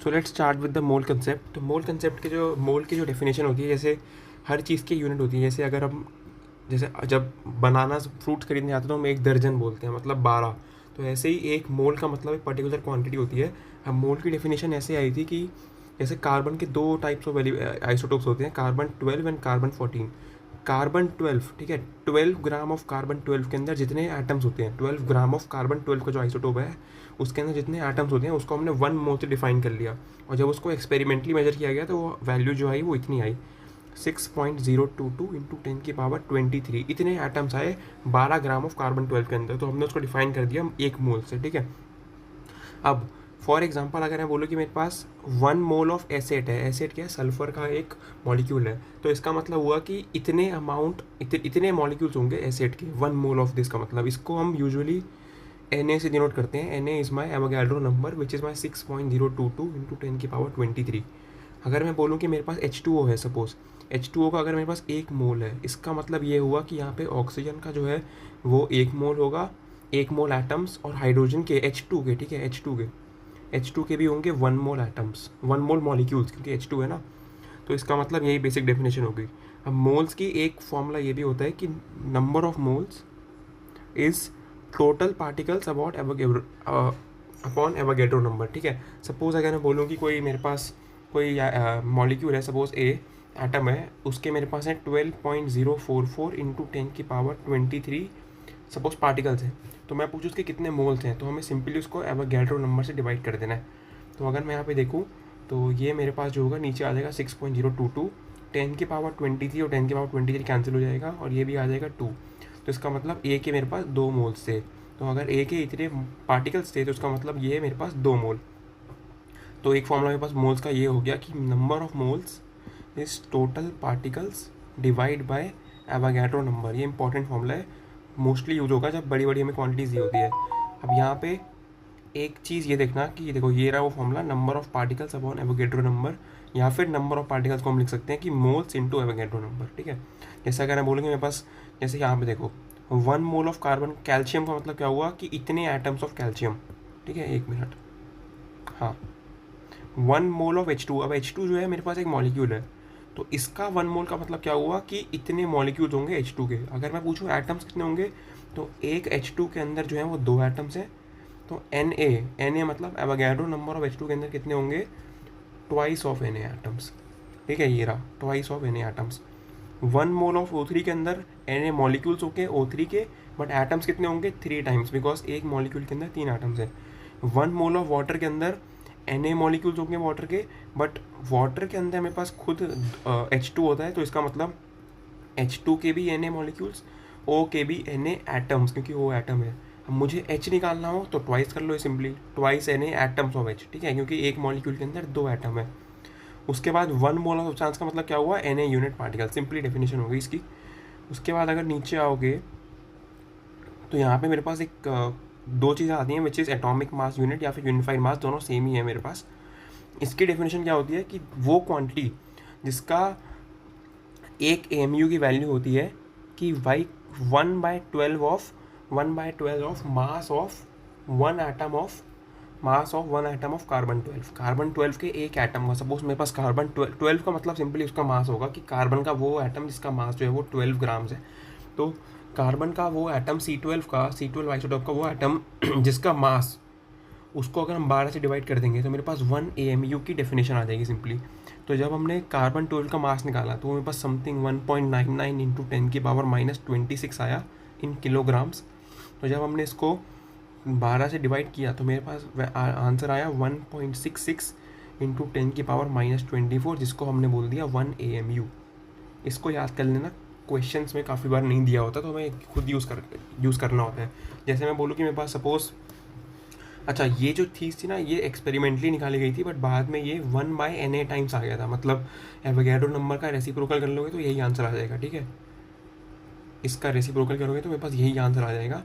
So let's start with the mole concept. तो मोल concept के जो मोल की जो डेफिनेशन होती है, जैसे हर चीज़ की यूनिट होती है। जैसे अगर हम जैसे जब बनाना फ्रूट्स खरीदने जाते हैं तो हम एक दर्जन बोलते हैं, मतलब 12। तो ऐसे ही एक मोल का मतलब एक पर्टिकुलर क्वांटिटी होती है। अब मोल की डेफिनेशन ऐसे आई थी कि जैसे कार्बन के दो टाइप्स ऑफ आइसोटोप्स होते हैं, कार्बन 12 एंड कार्बन 14। कार्बन 12, ठीक है, 12 ग्राम ऑफ कार्बन 12 के अंदर जितने एटम्स होते हैं, 12 ग्राम ऑफ कार्बन 12 का जो आइसोटोप है उसके अंदर जितने एटम्स होते हैं उसको हमने 1 मोल से डिफाइन कर लिया। और जब उसको एक्सपेरिमेंटली मेजर किया गया तो वो वैल्यू जो आई वो इतनी आई, 6.022 इंटू 10⁻23। इतने एटम्स आए 12 ग्राम ऑफ कार्बन 12 के अंदर। तो हमने उसको डिफाइन कर दिया 1 मोल से, ठीक है। अब फॉर एग्जांपल अगर मैं बोलूँ कि मेरे पास 1 मोल ऑफ एसेट है, एसेट क्या है, सल्फर का एक मॉलिक्यूल है, तो इसका मतलब हुआ कि इतने अमाउंट इतने मॉलिक्यूल्स होंगे एसेट के, 1 मोल ऑफ दिस का मतलब, इसको हम यूजुअली Na से डिनोट करते हैं। Na is my Avogadro number which is my 6.022 into 10⁻23। अगर मैं बोलूँ कि मेरे पास H2O है, सपोज H2O का अगर मेरे पास 1 मोल है, इसका मतलब ये हुआ कि यहाँ पे ऑक्सीजन का जो है वो 1 मोल होगा, 1 मोल एटम्स, और हाइड्रोजन के H2 के, ठीक है, H2 के भी होंगे 1 मोल एटम्स, 1 मोल मॉलिक्यूल्स, क्योंकि H2 है ना। तो इसका मतलब यही बेसिक डेफिनेशन होगी। अब मोल्स की एक फॉर्मूला ये भी होता है कि number of moles is total particles about upon Avogadro number, ठीक है। सपोज अगर मैं बोलूँ कि कोई मेरे पास कोई मॉलिक्यूल है, सपोज ए एटम है, उसके मेरे पास है 12.044 इंटू 10⁻23 सपोज पार्टिकल्स हैं, तो मैं पूछूँ उसके कितने मोल्स हैं, तो हमें सिंपली उसको एवोगैड्रो नंबर से डिवाइड कर देना है। तो अगर मैं यहाँ पे देखूँ तो ये मेरे पास जो होगा नीचे आ जाएगा 6.022, 10⁻23 और 10⁻23 कैंसिल हो जाएगा, और ये भी आ जाएगा 2। तो इसका मतलब ए के मेरे पास 2 मोल्स थे। तो अगर ए के इतने पार्टिकल्स थे तो इसका मतलब ये मेरे पास 2 मोल। तो एक फॉर्मूला मेरे पास मोल्स का ये हो गया कि number of moles is total particles divide by Avogadro number. ये इंपॉर्टेंट फॉर्मूला है, मोस्टली यूज होगा जब बड़ी बड़ी हमें क्वांटिटीज़ दी होती है। अब यहाँ पे एक चीज़ ये देखना कि देखो ये रहा वो formula, number of particles upon Avogadro number, या फिर नंबर ऑफ पार्टिकल्स को हम लिख सकते हैं कि मोल्स इंटू एवोगैड्रो नंबर, ठीक है। जैसे अगर मैं बोलूँगी मेरे पास, जैसे यहाँ पे देखो 1 मोल ऑफ कार्बन, कैल्शियम का मतलब क्या हुआ कि इतने एटम्स ऑफ कैल्शियम, ठीक है, 1 मिनट, हाँ, 1 मोल ऑफ H2। अब H2 जो है मेरे पास एक मॉलिक्यूल है, तो इसका 1 मोल का मतलब क्या हुआ कि इतने मॉलिक्यूल्स होंगे H2 के। अगर मैं पूछूँ एटम्स कितने होंगे, तो एक H2 के अंदर जो है वो 2 एटम्स हैं। तो Na मतलब एवोगैड्रो नंबर ऑफ H2 के अंदर कितने होंगे, ट्वाइस ऑफ Na एटम्स, ठीक है, ये रहा twice of Na atoms. 1 mole of O3 के अंदर Na मॉलिक्यूल्स होंगे O3 के, बट एटम्स कितने होंगे 3 टाइम्स, बिकॉज एक मॉलिक्यूल के अंदर 3 एटम्स है। 1 मोल ऑफ वाटर के अंदर Na मॉलिक्यूल्स होंगे वाटर के, बट वाटर के अंदर मेरे पास खुद H2 होता है, तो इसका मतलब H2 के भी Na मॉलिक्यूल्स, O के भी Na एटम्स, क्योंकि वो एटम है। अब मुझे H निकालना हो तो ट्वाइस कर लो, simply twice Na atoms of H, ठीक है, क्योंकि एक मॉलिक्यूल के अंदर 2 एटम है। उसके बाद 1 मोल ऑफ सब्सटेंस का मतलब क्या हुआ, Na unit particle, simply definition हो गई इसकी। उसके बाद अगर नीचे आओगे तो यहाँ पे मेरे पास एक दो चीज़ें आती हैं, which is atomic mass unit या फिर यूनिफाइड मास, दोनों सेम ही है मेरे पास। इसकी डेफिनेशन क्या होती है कि वो क्वांटिटी जिसका एक AMU की वैल्यू होती है कि वाई 1/12 of mass of one atom of carbon 12, carbon 12 के एक एटम का। सपोज मेरे पास कार्बन 12 का मतलब सिंपली उसका मास होगा कि कार्बन का वो एटम जिसका मास जो है वो 12 ग्राम्स है। तो कार्बन का वो एटम C12 आइसोटोप का वो एटम जिसका मास, उसको अगर हम 12 से डिवाइड कर देंगे तो मेरे पास 1 AMU की डेफिनेशन आ जाएगी सिंपली। तो जब हमने कार्बन 12 का मास निकाला तो मेरे पास समथिंग 1.99 इंटू 10⁻26 आया इन किलोग्राम्स। तो जब हमने इसको 12 से डिवाइड किया तो मेरे पास आंसर आया 1.66 इंटू 10⁻24, जिसको हमने बोल दिया 1 AMU। इसको याद कर लेना, क्वेश्चंस में काफ़ी बार नहीं दिया होता, तो हमें खुद यूज़ करना होता है। जैसे मैं बोलूँ कि मेरे पास सपोज़, अच्छा ये जो चीज़ थी ना ये एक्सपेरिमेंटली निकाली गई थी, बट बाद में ये 1/Na टाइम्स आ गया था, मतलब एवोगैड्रो नंबर का रेसिप्रोकल कर लोगे तो यही आंसर आ जाएगा, ठीक है। इसका रेसिप्रोकल करोगे तो मेरे पास यही आंसर आ जाएगा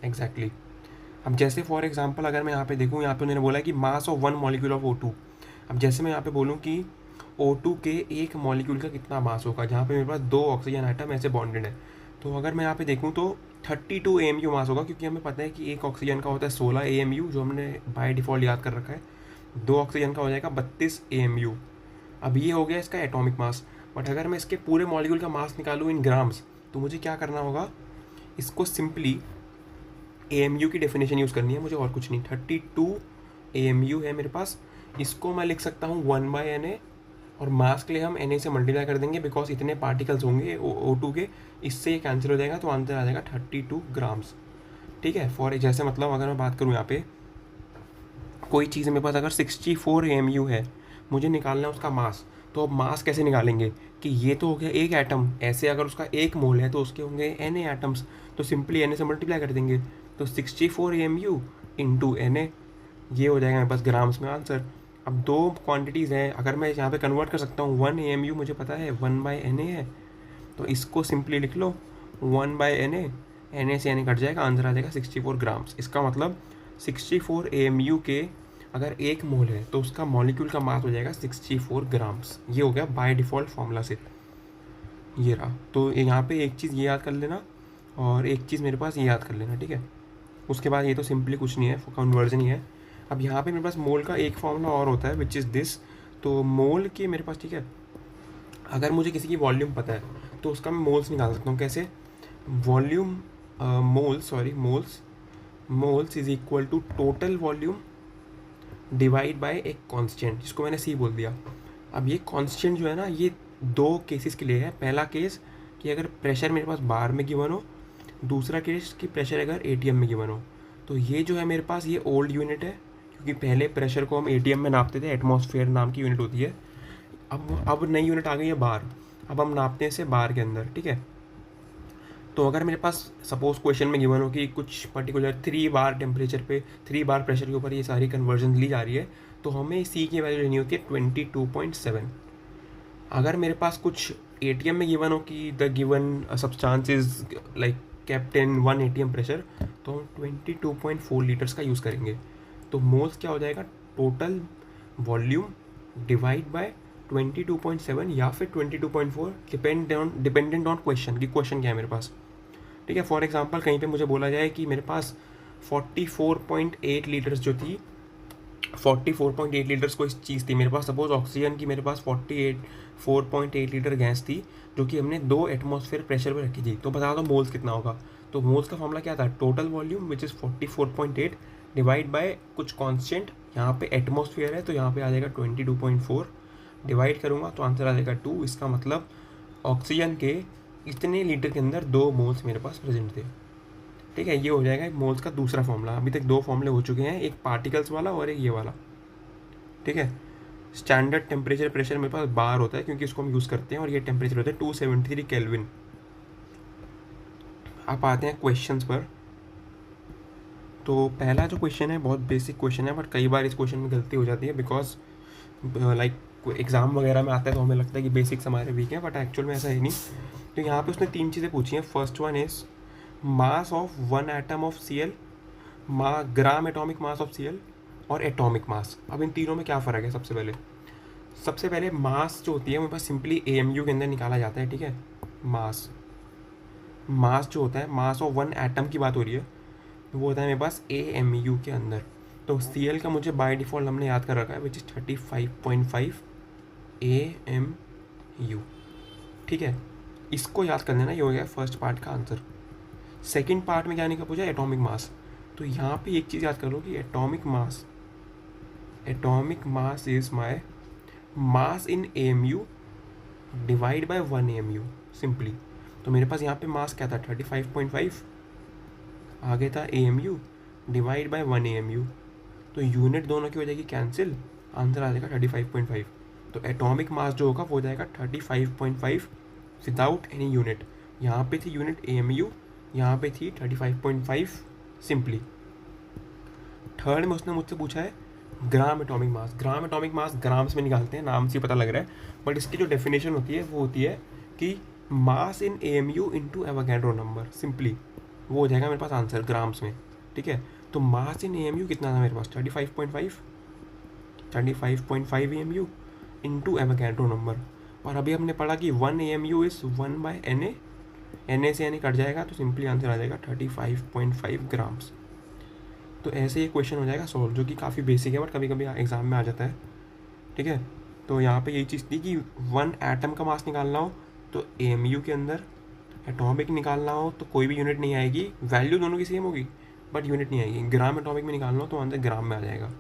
एग्जैक्टली। अब जैसे फॉर एग्जांपल अगर मैं यहाँ पे देखूँ, यहाँ पे उन्होंने बोला कि मास ऑफ 1 मॉलिक्यूल ऑफ O2। अब जैसे मैं यहाँ पे बोलूँ कि O2 के एक मॉलिक्यूल का कितना मास होगा, जहाँ पे मेरे पास 2 ऑक्सीजन आइटम ऐसे बॉन्डेड है, तो अगर मैं यहाँ पे देखूँ तो 32 AMU मास होगा, क्योंकि हमें पता है कि एक ऑक्सीजन का होता है 16 AMU, जो हमने बाय डिफ़ॉल्ट याद कर रखा है। 2 ऑक्सीजन का हो जाएगा 32 AMU। अब ये हो गया इसका एटॉमिक मास। बट अगर मैं इसके पूरे मॉलिक्यूल का मास निकालूँ इन ग्राम्स, तो मुझे क्या करना होगा, इसको सिंपली AMU की डेफिनेशन यूज़ करनी है मुझे, और कुछ नहीं। 32 AMU है मेरे पास, इसको मैं लिख सकता हूँ 1/Na, और मास के लिए हम Na से मल्टीप्लाई कर देंगे बिकॉज इतने पार्टिकल्स होंगे O2 के, इससे ये कैंसिल हो जाएगा, तो आंसर आ जाएगा 32 ग्राम्स। ठीक है। फॉर जैसे मतलब अगर मैं बात करूँ यहाँ पे, कोई चीज़ मेरे पास अगर 64 AMU है, मुझे निकालना है उसका मास, तो अब मास कैसे निकालेंगे कि ये तो हो गया एक एटम, ऐसे अगर उसका 1 मोल है तो उसके होंगे Na एटम्स, तो सिंपली Na से मल्टीप्लाई कर देंगे, तो 64 AMU इंटू Na, ये हो जाएगा मेरे पास ग्राम्स में आंसर। अब 2 क्वांटिटीज़ हैं, अगर मैं यहाँ पे कन्वर्ट कर सकता हूँ, 1 AMU मुझे पता है 1/Na है, तो इसको सिंपली लिख लो 1/Na, Na से Na कट जाएगा, आंसर आ जाएगा 64 ग्राम्स। इसका मतलब 64 AMU के अगर 1 मोल है तो उसका मॉलिक्यूल का मास हो जाएगा 64 ग्राम्स। ये हो गया बाय डिफ़ॉल्ट फॉर्मूला से, ये रहा। तो यहाँ पे एक चीज़ ये याद कर लेना, और एक चीज़ मेरे पास ये याद कर लेना, ठीक है। उसके बाद ये तो सिंपली कुछ नहीं है, कन्वर्जन ही है। अब यहाँ पे मेरे पास मोल का एक फॉर्मूला और होता है विच इज़ दिस। तो मोल के मेरे पास, ठीक है, अगर मुझे किसी की वॉल्यूम पता है तो उसका मैं मोल्स निकाल सकता हूँ। कैसे? Volume, moles is equal to total volume divide by एक कांस्टेंट, जिसको मैंने सी बोल दिया। अब ये कांस्टेंट जो है ना, ये 2 केसेस के लिए है। पहला केस कि अगर प्रेशर मेरे पास बार में गिवन हो, दूसरा केस कि प्रेशर अगर ATM में गिवन हो। तो ये जो है मेरे पास, ये ओल्ड यूनिट है, क्योंकि पहले प्रेशर को हम ATM में नापते थे, एटमॉस्फेयर नाम की यूनिट होती है। अब नई यूनिट आ गई है बार, अब हम नापते हैं इसे बार के अंदर, ठीक है। तो अगर मेरे पास सपोज क्वेश्चन में गिवन हो कि कुछ पर्टिकुलर 3 बार टेम्परेचर पे, 3 बार प्रेशर के ऊपर ये सारी कन्वर्जन ली जा रही है, तो हमें सी की वैल्यू लेनी होती है 22.7। अगर मेरे पास कुछ ATM में गिवन हो कि the given substance is like kept in 1 ATM pressure, तो हम 22.4 लीटर्स का यूज़ करेंगे। तो मोल्स क्या हो जाएगा, टोटल वॉल्यूम डिवाइड बाय 22.7 या फिर 22.4, डिपेंडेंट ऑन क्वेश्चन कि क्वेश्चन क्या है मेरे पास, ठीक है। फॉर एग्जांपल कहीं पे मुझे बोला जाए कि मेरे पास 44.8 लीटर्स जो थी, 44.8 लीटर्स कोई चीज़ थी मेरे पास, सपोज ऑक्सीजन की मेरे पास 4.8 लीटर गैस थी, जो कि हमने 2 एटमॉस्फेयर प्रेशर पर रखी थी। तो बता दो मोल्स कितना होगा। तो मोल्स का फॉर्मूला क्या था, total volume which is 44.8 divide by कुछ कांस्टेंट, यहाँ पे एटमॉस्फेयर है तो यहाँ पे आ जाएगा 22.4, डिवाइड करूँगा तो आंसर आ जाएगा 2। इसका मतलब ऑक्सीजन के इतने लीटर के अंदर 2 मोल्स मेरे पास प्रेजेंट थे, ठीक है। ये हो जाएगा मोल्स का दूसरा फॉर्मूला। अभी तक 2 फॉर्मूले हो चुके हैं, एक पार्टिकल्स वाला और एक ये वाला, ठीक है। स्टैंडर्ड टेम्परेचर प्रेशर मेरे पास बार होता है क्योंकि इसको हम यूज़ करते हैं, और ये टेम्परेचर होता है 273 केल्विन। आप आते हैं क्वेश्चंस पर। तो पहला जो क्वेश्चन है बहुत बेसिक क्वेश्चन है, बट कई बार इस क्वेश्चन में गलती हो जाती है बिकॉज लाइक एग्ज़ाम वगैरह में आता है तो हमें लगता है कि बेसिक्स हमारे वीक हैं, बट एक्चुअल में ऐसा है नहीं। तो यहाँ पे उसने 3 चीज़ें पूछी हैं। First one is mass of 1 atom of Cl, gram atomic mass of Cl, और एटॉमिक मास। अब इन तीनों में क्या फ़र्क है? सबसे पहले मास जो होती है वो बस सिंपली AMU के अंदर निकाला जाता है, ठीक है। मास जो होता है, मास ऑफ 1 एटम की बात हो रही है, वो होता है मेरे पास AMU के अंदर। तो Cl का मुझे बाय डिफ़ॉल्ट हमने याद कर रखा है विच इज़ 35.5 AMU, ठीक है। इसको याद कर लेना, ये हो गया फर्स्ट पार्ट का आंसर। सेकंड पार्ट में क्या नहीं का पूछा, एटॉमिक मास। तो यहाँ पे एक चीज़ याद कर लो कि atomic mass is my mass in AMU divide by 1 AMU simply. तो मेरे पास यहाँ पे मास क्या था, 35.5, आगे था AMU डिवाइड बाय 1 AMU। तो यूनिट दोनों की हो जाएगी कैंसिल, आंसर आ जाएगा 35.5। तो एटॉमिक मास जो होगा वो हो जाएगा 35.5 विदाउट एनी यूनिट। यहाँ पे थी यूनिट AMU, यहाँ पे थी 35.5 सिंपली। थर्ड में उसने मुझसे पूछा है gram atomic mass. Gram atomic mass grams में निकालते हैं, नाम से पता लग रहा है, बट इसकी जो डेफिनेशन होती है वो होती है कि मास इन AMU into Avogadro number, simply वो हो जाएगा मेरे पास आंसर ग्राम्स में, ठीक है। तो मास इन AMU कितना था मेरे पास, 35.5 AMU इंटू एवोगैड्रो नंबर। और अभी हमने पढ़ा कि 1 AMU इज़ 1/Na, Na से Na कट जाएगा तो सिंपली आंसर आ जाएगा 35.5 ग्राम्स। तो ऐसे ये क्वेश्चन हो जाएगा सॉल्व, जो कि काफ़ी बेसिक है बट कभी कभी एग्ज़ाम में आ जाता है। ठीक है, तो यहाँ पे यही चीज़ थी कि वन एटम का मास निकालना हो तो एमयू के अंदर, एटॉमिक निकालना हो तो कोई भी यूनिट नहीं आएगी, वैल्यू दोनों की सेम होगी बट यूनिट नहीं आएगी। ग्राम एटॉमिक में निकालना हो तो अंदर ग्राम में आ जाएगा।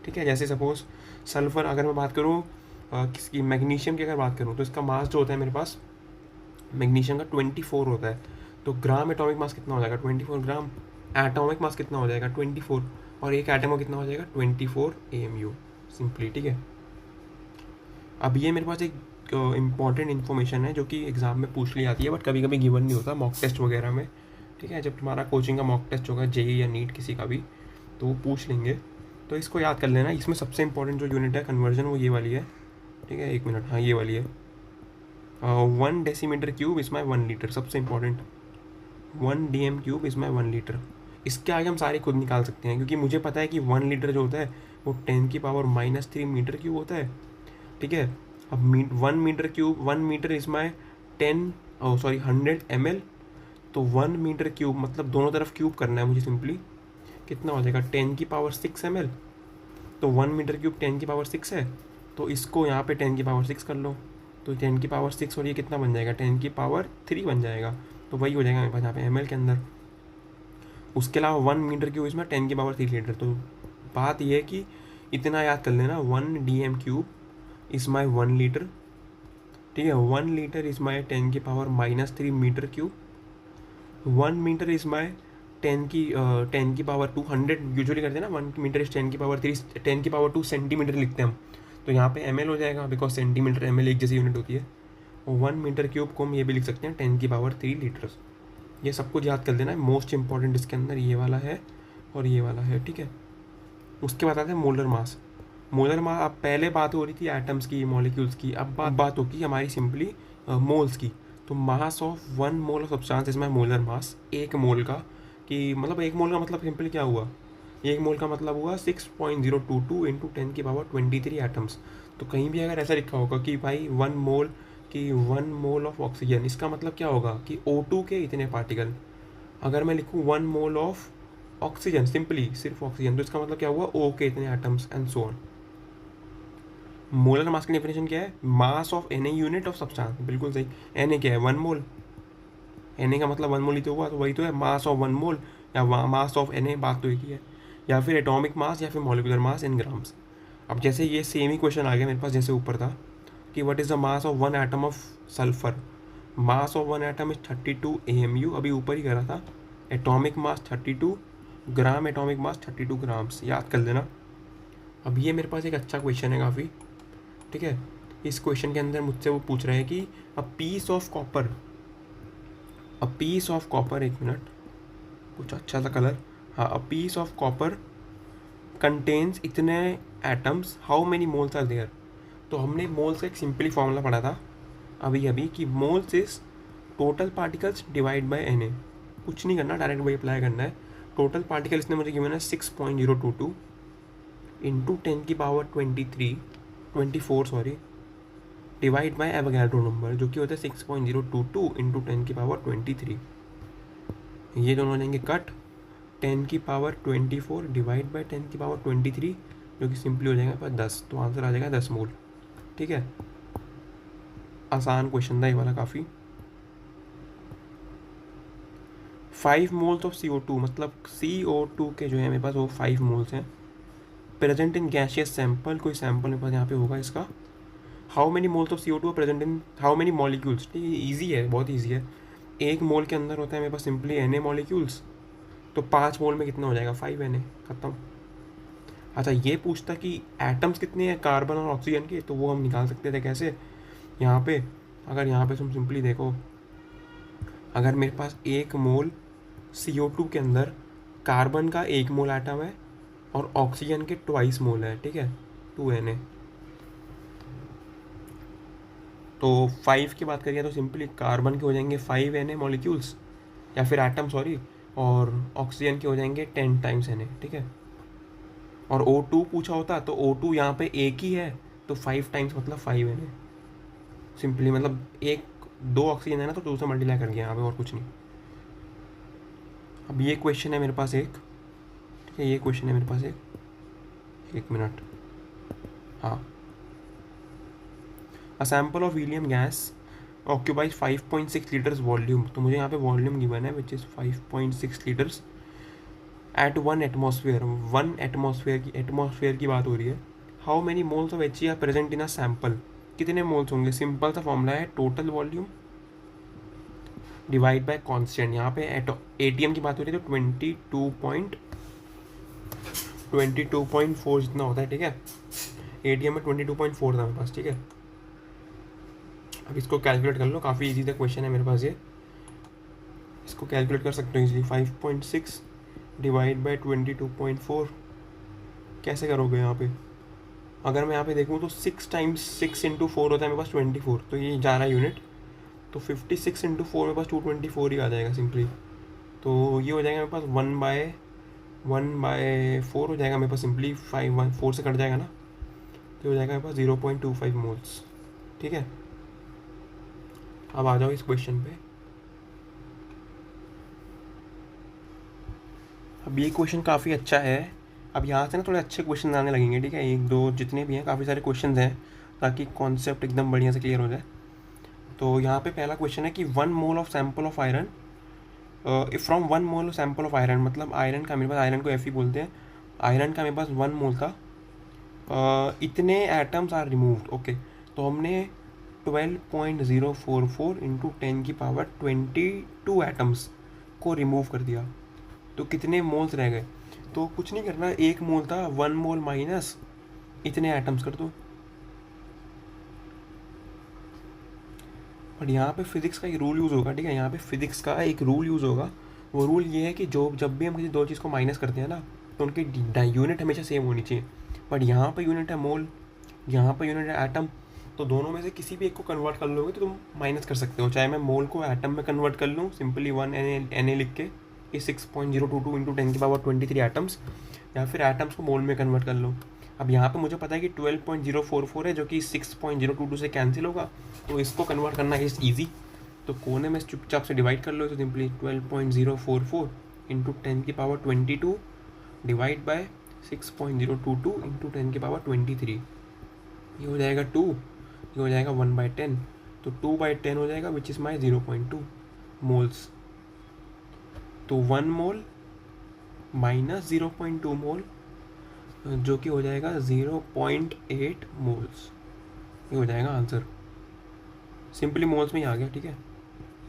ठीक है, जैसे सपोज सल्फ़र अगर मैं बात करूँ किसकी, मैग्नीशियम की अगर बात करूँ तो इसका मास जो होता है मेरे पास मैग्नीशियम का 24 होता है, तो ग्राम एटॉमिक मास कितना हो जाएगा 24 ग्राम, एटॉमिक मास कितना हो जाएगा 24, और एक एटम का कितना हो जाएगा 24 AMU सिंपली। ठीक है, अब ये मेरे पास एक इम्पॉर्टेंट इन्फॉर्मेशन है जो कि एग्ज़ाम में पूछ ली जाती है बट कभी कभी गिवन नहीं होता मॉक टेस्ट वगैरह में। ठीक है, जब तुम्हारा कोचिंग का मॉक टेस्ट होगा JEE या नीट किसी का भी, तो वो पूछ लेंगे, तो इसको याद कर लेना। इसमें सबसे इंपॉर्टेंट जो यूनिट है कन्वर्जन वो ये वाली है। ठीक है, 1 मिनट, हाँ ये वाली है, 1 decimetre cube is my 1 litre, सबसे important 1 DM cube is my 1 litre. इसके आगे हम सारे खुद निकाल सकते हैं क्योंकि मुझे पता है कि 1 लीटर जो होता है वो 10⁻³ मीटर क्यूब होता है। ठीक है, अब 1 metre cube, 1 metre is my 100 ml, तो 1 मीटर क्यूब मतलब दोनों तरफ क्यूब करना है मुझे सिंपली, कितना हो जाएगा 10⁻6 ml, तो 1 मीटर क्यूब 10⁻6 है, तो इसको यहाँ पे 10⁻6 कर लो, तो 10⁻6 और ये कितना बन जाएगा 10⁻3 बन जाएगा, तो वही हो जाएगा मेरे पास यहाँ पे ml के अंदर। उसके अलावा 1 मीटर क्यूब इसमें 10⁻3 लीटर, तो बात ये है कि इतना याद कर लेना 1 DM cube is my 1 litre. ठीक है, 1 litre is my 10⁻³ metre cube, 1 metre is my 10⁻200 usually करते हैं ना, 1 मीटर इज़ 10⁻3 10⁻2 सेंटीमीटर लिखते हैं हम, तो यहाँ पे ml हो जाएगा बिकॉज सेंटीमीटर ml एक जैसी यूनिट होती है। और 1 मीटर क्यूब को हम ये भी लिख सकते हैं 10⁻3 लीटर्स। ये सब कुछ याद कर देना है, मोस्ट इंपॉर्टेंट इसके अंदर ये वाला है और ये वाला है। ठीक है, उसके बाद आते हैं मोलर मास। मोलर मास, अब पहले बात हो रही थी एटम्स की, मॉलिक्यूल्स की, अब बात होगी हमारी सिंपली मोल्स की। तो मास ऑफ 1 मोल ऑफ सब्सटेंस इसमें मोलर मास, एक मोल का, कि मतलब एक मोल का मतलब सिंपली क्या हुआ, एक मोल का मतलब हुआ 6.022 इंटू 10⁻23 एटम्स। तो कहीं भी अगर ऐसा लिखा होगा कि भाई 1 मोल कि 1 मोल ऑफ ऑक्सीजन, इसका मतलब क्या होगा कि O2 के इतने पार्टिकल। अगर मैं लिखूँ 1 मोल ऑफ ऑक्सीजन, सिंपली सिर्फ ऑक्सीजन, तो इसका मतलब क्या हुआ O के इतने atoms and so on. Molar mass की डेफिनेशन क्या है, mass of Na unit of substance, बिल्कुल सही। Na क्या है 1 मोल, Na का मतलब 1 मोल ही तो हुआ, तो वही तो है मास ऑफ 1 मोल या मास ऑफ Na, बात तो एक ही है। या फिर एटॉमिक मास या फिर मॉलिक्यूलर मास इन ग्राम्स। अब जैसे ये सेम ही क्वेश्चन आ गया मेरे पास जैसे ऊपर था कि what is the mass of 1 atom of sulphur, mass of 1 atom is 32 AMU, अभी ऊपर ही करा था। एटॉमिक मास 32 ग्राम, एटॉमिक मास 32 ग्राम्स, याद कर लेना। अब ये मेरे पास एक अच्छा क्वेश्चन है काफ़ी। ठीक है, इस क्वेश्चन के अंदर मुझसे वो पूछ रहे हैं कि अ पीस ऑफ कॉपर, एक मिनट, कुछ अच्छा सा कलर, हाँ, a piece of copper contains इतने atoms, how many moles are there. तो हमने मोल्स का एक सिंपली फॉर्मूला पढ़ा था अभी कि moles is total particles divide by Na। कुछ नहीं करना, डायरेक्ट वही अप्लाई करना है। टोटल पार्टिकल इसने मुझे गिवन है 6.022 into 10⁻24 divide by Avogadro number, जो कि होता है 6.022 इंटू 10⁻23। ये दोनों हो जाएंगे कट, 10⁻24 डिवाइड बाई 10⁻23, जो कि सिंपली हो जाएगा पर 10, तो आंसर आ जाएगा 10 मोल। ठीक है, आसान क्वेश्चन था ये वाला काफ़ी। 5 मोल्स ऑफ CO2, मतलब CO2 के जो है मेरे पास वो 5 मोल्स हैं, प्रेजेंट इन गैशियस सैंपल, कोई सैंपल मेरे पास यहाँ पे होगा इसका। How many moles of CO2 present in how many molecules, ठीक है, ईजी है, बहुत ईजी है। एक मोल के अंदर होता है मेरे पास सिंपली Na मॉलिक्यूल्स, तो 5 मोल में कितना हो जाएगा 5 Na, खत्म। अच्छा, ये पूछता कि एटम्स कितने हैं कार्बन और ऑक्सीजन के, तो वो हम निकाल सकते थे कैसे, यहाँ पे अगर यहाँ पे तुम सिंपली देखो, अगर मेरे पास 1 मोल CO2 के अंदर कार्बन का 1 मोल एटम है और ऑक्सीजन के 2 मोल है, ठीक है, 2 Na, तो 5 की बात करिए तो सिंपली कार्बन के हो जाएंगे 5 Na मॉलिक्यूल्स या फिर एटम सॉरी, और ऑक्सीजन के हो जाएंगे 10 टाइम्स Na, ठीक है। और O2 पूछा होता तो O2 यहाँ पे एक ही है, तो 5 टाइम्स मतलब 5 Na, सिंपली मतलब 2 ऑक्सीजन है ना, तो 2 से मल्टीप्लाई कर गया यहाँ पे, और कुछ नहीं। अब ये क्वेश्चन है मेरे पास एक, ठीक ये क्वेश्चन है मेरे पास एक मिनट। हाँ, a sample of helium gas occupies 5.6 litres volume. तो मुझे यहाँ पे वॉल्यूम गिवन है which is 5.6 litres at one atmosphere की बात हो रही है। How many moles of H are present in a sample. कितने मोल्स होंगे? सिंपल सा फॉर्मूला है, total volume divide by constant. यहाँ पे एटीएम की बात हो रही है तो 22.4 जितना होता है, ठीक है। एटीएम में 22.4 था मेरे पास, ठीक है। अब इसको कैलकुलेट कर लो, काफ़ी इजी सा क्वेश्चन है मेरे पास ये। इसको कैलकुलेट कर सकते हो इजीली। 5.6 डिवाइड बाय 22.4 कैसे करोगे यहाँ पे? अगर मैं यहाँ पे देखूँ तो 6 टाइम्स 6 इंटू 4 होता है मेरे पास 24, तो ये जा रहा है यूनिट। तो 56 इंटू 4 मेरे पास 224 ही आ जाएगा सिंपली। तो ये हो जाएगा मेरे पास 1/4 हो जाएगा मेरे पास सिंपली। 4 से कट जाएगा ना, तो हो जाएगा मेरे पास 0.25 मोल्स, ठीक है। अब आ जाओ इस क्वेश्चन पे। अब ये क्वेश्चन काफ़ी अच्छा है। अब यहाँ से ना थोड़े अच्छे क्वेश्चन आने लगेंगे, ठीक है। एक दो जितने भी हैं, काफ़ी सारे क्वेश्चन हैं, ताकि कॉन्सेप्ट एकदम बढ़िया से क्लियर हो जाए। तो यहाँ पे पहला क्वेश्चन है कि 1 mole of sample of iron from 1 mole sample of iron, मतलब आयरन का मेरे पास, आयरन को Fe बोलते हैं, आयरन का मेरे पास 1 मोल था, इतने एटम्स आर रिमूव्ड। ओके, तो हमने 12.044 इंटू 10⁻22 एटम्स को रिमूव कर दिया। तो कितने मोल्स रह गए? तो कुछ नहीं करना, 1 मोल था, 1 मोल माइनस इतने एटम्स कर दो। बट यहाँ पे फिजिक्स का एक रूल यूज़ होगा, ठीक है। यहाँ पे फिजिक्स का एक रूल यूज़ होगा। वो रूल ये है कि जब भी हम किसी दो चीज़ को माइनस करते हैं ना, तो उनकी यूनिट हमेशा सेम होनी चाहिए। बट यहाँ पे यूनिट है मोल, यहाँ पे यूनिट है एटम, तो दोनों में से किसी भी एक को कन्वर्ट कर लोगे तो तुम माइनस कर सकते हो। चाहे मैं मोल को एटम में कन्वर्ट कर लूँ सिंपली 1 Na लिख के, ये 6.022 इंटू 10⁻23 एटम्स, या फिर एटम्स को मोल में कन्वर्ट कर लो। अब यहाँ पे मुझे पता है कि 12.044 है, जो कि 6.022 से कैंसिल होगा, तो इसको कन्वर्ट करना इज ईजी। तो कोने में चुपचाप से डिवाइड कर लो, तो simply 12.044 into 10⁻22 divide by 6.022 into 10⁻23, ये हो जाएगा 2, ये हो जाएगा 1/10, तो 2/10 हो जाएगा विच इज़ माई 0.2 मोल्स। तो 1 मोल माइनस 0.2 मोल, जो कि हो जाएगा 0.8 मोल्स, ये हो जाएगा आंसर। सिंपली मोल्स में ही आ गया, ठीक है,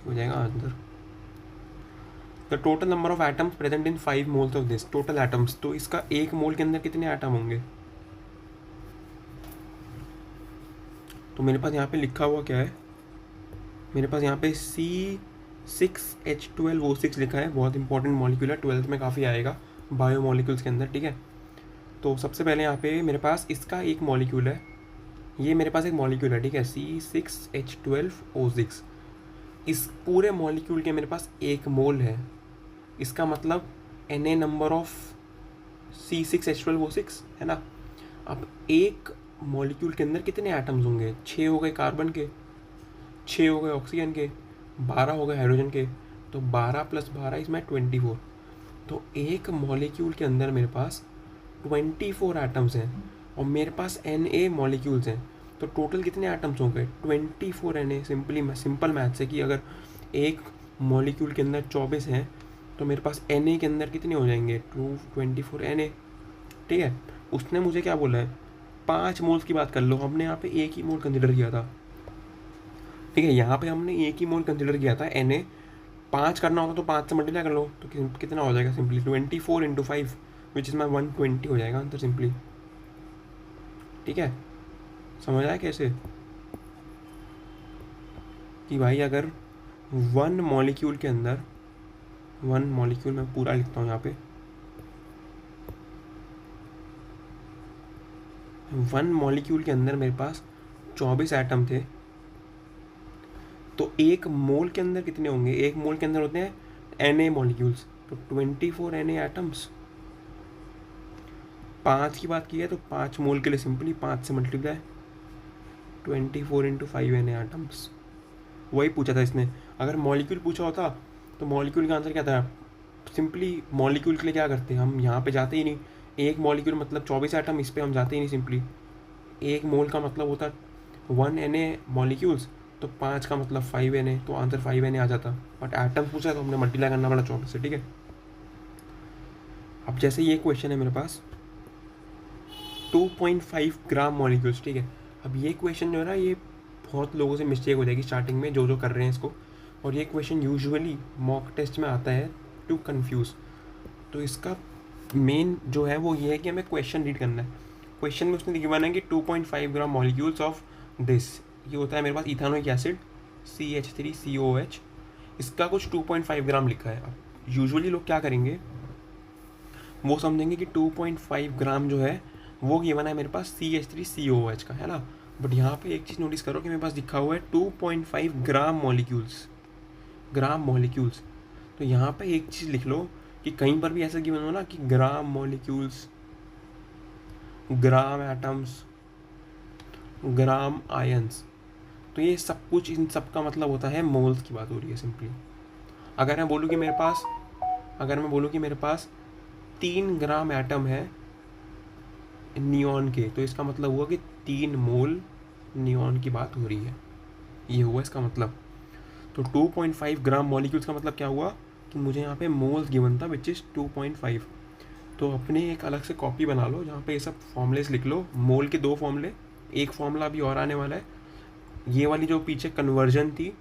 हो जाएगा answer. The total number of atoms present in 5 moles of this, total atoms, तो इसका 1 मोल के अंदर कितने एटम होंगे? तो मेरे पास यहाँ पे लिखा हुआ क्या है, मेरे पास यहाँ पे C6H12O6 लिखा है। बहुत इंपॉर्टेंट मॉलिक्यूल है, 12th में काफ़ी आएगा बायो मॉलिक्यूल्स के अंदर, ठीक है। तो सबसे पहले यहाँ पे मेरे पास इसका एक मॉलिक्यूल है, ये मेरे पास एक मॉलिक्यूल है, ठीक है, C6H12O6। इस पूरे मॉलिक्यूल के मेरे पास 1 मोल है, इसका मतलब Na नंबर ऑफ C6H12O6 है ना। अब एक मॉलिक्यूल के अंदर कितने एटम्स होंगे? 6 हो गए कार्बन के, 6 हो गए ऑक्सीजन के, 12 हो गए हाइड्रोजन के, तो 12 + 12 इसमें 24। तो एक मॉलिक्यूल के अंदर मेरे पास 24 एटम्स हैं, और मेरे पास Na मॉलिक्यूल्स हैं, तो टोटल कितने एटम्स हो गए? 24 Na। सिंपल मैथ्स है कि अगर एक मॉलिक्यूल के अंदर 24 हैं, तो मेरे पास Na के अंदर कितने हो जाएंगे? 24 Na, ठीक है। उसने मुझे क्या बोला है? 5 मोल्स की बात कर लो, हमने यहाँ पे 1 ही मोल कंसिडर किया था, ठीक है। यहाँ पे हमने 1 ही मोल कंसिडर किया था Na। 5 करना होगा तो 5 से मल्टीप्लाई कर लो, तो कितना हो जाएगा? Simply 24 into 5 which is my 120 हो जाएगा आंसर सिंपली, ठीक है। समझ आया कैसे कि भाई अगर 1 मॉलिक्यूल के अंदर, 1 मॉलिक्यूल मैं पूरा लिखता हूँ यहाँ पे, 1 मॉलिक्यूल के अंदर मेरे पास 24 एटम थे, तो 1 मोल के अंदर कितने होंगे? 1 मोल के अंदर होते हैं Na मॉलिक्यूल्स, तो 24 Na एटम्स। 5 की बात की है तो 5 मोल के लिए सिंपली 5 से मल्टीप्लाई, 24 इंटू 5 Na एटम्स। वही पूछा था इसने। अगर मॉलिक्यूल पूछा होता तो मॉलिक्यूल का आंसर क्या था? सिंपली मॉलिक्यूल के लिए क्या करते हैं हम, यहाँ पे जाते ही नहीं। एक मॉलिक्यूल मतलब 24 एटम, इस पे हम जाते ही नहीं सिंपली। एक मोल का मतलब होता 1 Na मॉलिक्यूल्स, तो 5 का मतलब 5 Na, तो आंसर 5 Na आ जाता। बट एटम पूछा तो हमने मल्टीप्लाई करना पड़ा 24 से, ठीक है। अब जैसे ये क्वेश्चन है मेरे पास 2.5 ग्राम मॉलिक्यूल्स, ठीक है। अब ये क्वेश्चन जो है ना, ये बहुत लोगों से मिस्टेक हो जाएगी स्टार्टिंग में, जो कर रहे हैं इसको। और ये क्वेश्चन यूजुअली मॉक टेस्ट में आता है टू कन्फ्यूज़। तो इसका मेन जो है वो ये है कि हमें क्वेश्चन रीड करना है। क्वेश्चन में उसने गिवन है कि 2.5 ग्राम मॉलिक्यूल्स ऑफ दिस, ये होता है मेरे पास इथानोइक एसिड CH3COOH, इसका कुछ 2.5 ग्राम लिखा है। अब यूजुअली लोग क्या करेंगे, वो समझेंगे कि 2.5 ग्राम जो है वो गिवन है मेरे पास CH3COOH का, है ना। बट यहाँ पे एक चीज़ नोटिस करो कि मेरे पास लिखा हुआ है 2.5 ग्राम मॉलिक्यूल्स। तो यहाँ पे एक चीज़ लिख लो कि कहीं पर भी ऐसा गिवन हो ना कि ग्राम मॉलिक्यूल्स, ग्राम एटम्स, ग्राम आयंस, तो ये सब कुछ, इन सब का मतलब होता है मोल्स की बात हो रही है सिंपली। अगर मैं बोलूँ कि मेरे पास 3 ग्राम एटम है नियॉन के, तो इसका मतलब हुआ कि 3 मोल नियॉन की बात हो रही है, ये हुआ इसका मतलब। तो 2.5 ग्राम मॉलिक्यूल्स का मतलब क्या हुआ कि मुझे यहाँ पे मोल्स गिवन था विच इज़ 2.5। तो अपने एक अलग से कॉपी बना लो जहाँ पे ये सब फॉर्मूलेस लिख लो, मोल के 2 फॉर्मूले, एक फॉर्मूला अभी और आने वाला है। ये वाली जो पीछे कन्वर्जन थी,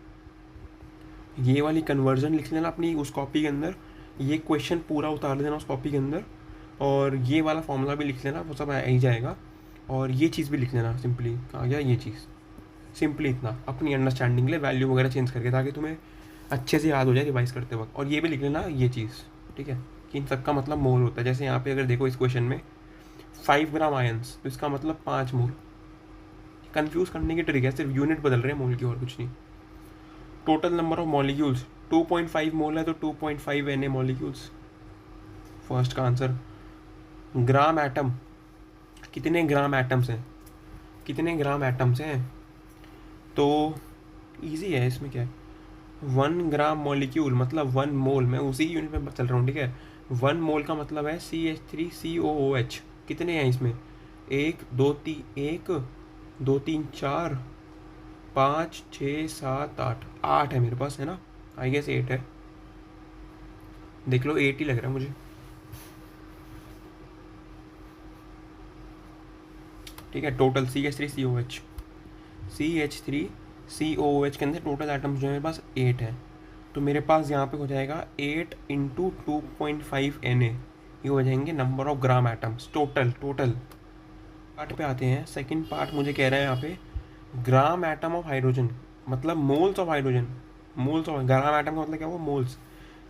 ये वाली कन्वर्जन लिख लेना अपनी उस कॉपी के अंदर, ये क्वेश्चन पूरा उतार देना उस कॉपी के अंदर, और ये वाला फॉर्मूला भी लिख लेना, वो सब आ ही जाएगा। और ये चीज़ भी लिख लेना सिंपली, आ गया ये चीज़, सिंपली इतना अपनी अंडरस्टैंडिंग के लिए वैल्यू वगैरह चेंज करके, ताकि तुम्हें अच्छे से याद हो जाए रिवाइज करते वक्त। और ये भी लिख लेना ये चीज़, ठीक है, कि इन सब का मतलब मोल होता है। जैसे यहाँ पे अगर देखो इस क्वेश्चन में 5 ग्राम आयंस, तो इसका मतलब 5 मोल। कन्फ्यूज़ करने की ट्रिक है, सिर्फ यूनिट बदल रहे हैं मोल की, और कुछ नहीं। टोटल नंबर ऑफ मॉलिक्यूल्स 2.5 मोल है, तो 2.5 Na मॉलिक्यूल्स, फर्स्ट का आंसर। ग्राम एटम, कितने ग्राम एटम्स हैं, तो इजी है, इसमें क्या है, 1 ग्राम मॉलिक्यूल मतलब 1 मोल, मैं उसी यूनिट में चल रहा हूँ, ठीक है। 1 मोल का मतलब है CH3COOH, कितने हैं इसमें, 1 2 3 4 5 6 7 8 है मेरे पास, है ना, आई गेस 8 है, देख लो 8 ही लग रहा है मुझे, ठीक है। टोटल CH3COOH के अंदर टोटल एटम्स जो है मेरे पास 8 है। तो मेरे पास यहाँ पे हो जाएगा 8 × 2.5 Na, ये हो जाएंगे number of gram atoms total. Part पे आते हैं, सेकंड पार्ट मुझे कह रहा है यहाँ पे ग्राम एटम ऑफ हाइड्रोजन, मतलब moles of hydrogen, gram atom का मतलब क्या हुआ, मोल्स।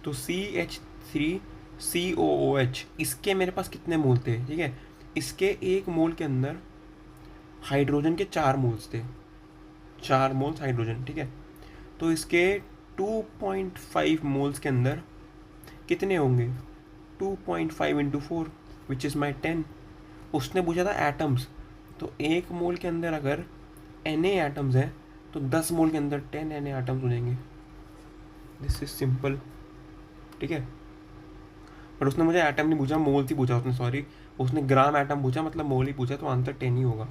तो CH3COOH, इसके मेरे पास कितने मोल थे, ठीक है। इसके 1 मोल के अंदर हाइड्रोजन के 4 मोल्स थे, 4 मोल्स हाइड्रोजन, ठीक है। तो इसके 2.5 मोल्स के अंदर कितने होंगे, 2.5 × 4 विच इज़ माई 10। उसने पूछा था एटम्स, तो 1 मोल के अंदर अगर Na एटम्स हैं तो 10 मोल के अंदर 10 Na एटम्स हो जाएंगे। दिस इज सिंपल, ठीक है। पर उसने मुझे एटम नहीं पूछा, मोल्स ही पूछा उसने, सॉरी, उसने ग्राम एटम पूछा, मतलब मोल ही पूछा, तो आंसर 10 ही होगा,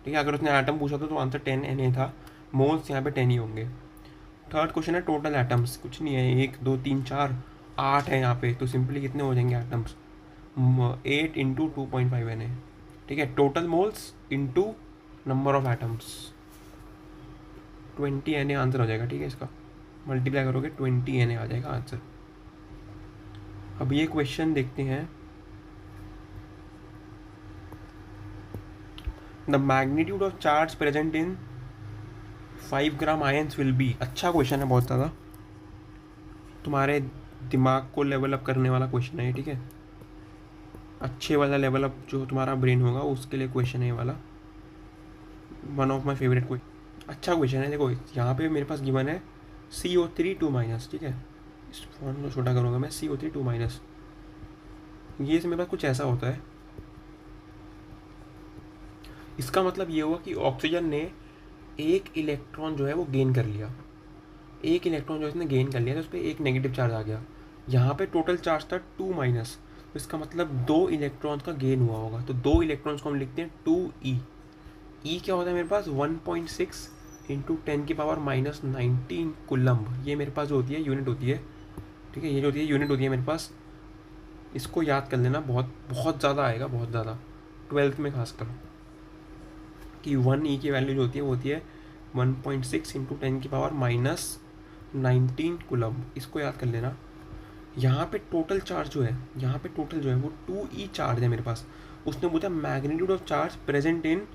ठीक है। अगर उसने एटम पूछा था तो आंसर 10 Na था, मोल्स यहाँ पे 10 ही होंगे। थर्ड क्वेश्चन है टोटल एटम्स, कुछ नहीं है, 1 2 3 4 8 है यहाँ पे, तो सिंपली कितने हो जाएंगे एटम्स, 8 × 2.5 Na, ठीक है। Total moles into number of atoms, 20 Na answer हो जाएगा, ठीक है। इसका मल्टीप्लाई करोगे 20 Na आ जाएगा आंसर। अब ये क्वेश्चन देखते हैं, the magnitude of charge present in 5 gram ions will be. अच्छा क्वेश्चन है, बहुत ज़्यादा तुम्हारे दिमाग को लेवल अप करने वाला क्वेश्चन है, ठीक है। अच्छे वाला लेवल अप जो तुम्हारा ब्रेन होगा उसके लिए क्वेश्चन है ये वाला, one of my favourite question. अच्छा क्वेश्चन है, देखो यहाँ पे मेरे पास गिवन है CO3 2-, ठीक है। इस फॉन्ट को छोटा करूँगा मैं, CO3 2-, ये मेरे पास कुछ ऐसा होता है। इसका मतलब ये हुआ कि ऑक्सीजन ने एक इलेक्ट्रॉन जो है वो गेन कर लिया, एक इलेक्ट्रॉन जो इसने गेन कर लिया, तो उस पर एक नेगेटिव चार्ज आ गया। यहाँ पे टोटल चार्ज था 2 माइनस, तो इसका मतलब 2 इलेक्ट्रॉन्स का गेन हुआ होगा, तो 2 इलेक्ट्रॉन्स को हम लिखते हैं 2e। ई क्या होता है मेरे पास 1.6 इंटू 10⁻⁻19 कुलम्ब, ये मेरे पास जो होती है यूनिट होती है, ठीक है, ये जो होती है यूनिट होती है मेरे पास। इसको याद कर लेना, बहुत बहुत ज़्यादा आएगा, बहुत ज़्यादा 12th में खासकर, कि 1e की वैल्यू जो होती है वो होती है 1.6 इंटू 10⁻⁻19 कुलम्ब, इसको याद कर लेना। यहाँ पे टोटल चार्ज जो है, यहाँ पे टोटल जो है वो 2e चार्ज है मेरे पास। उसने पूछा magnitude of charge present in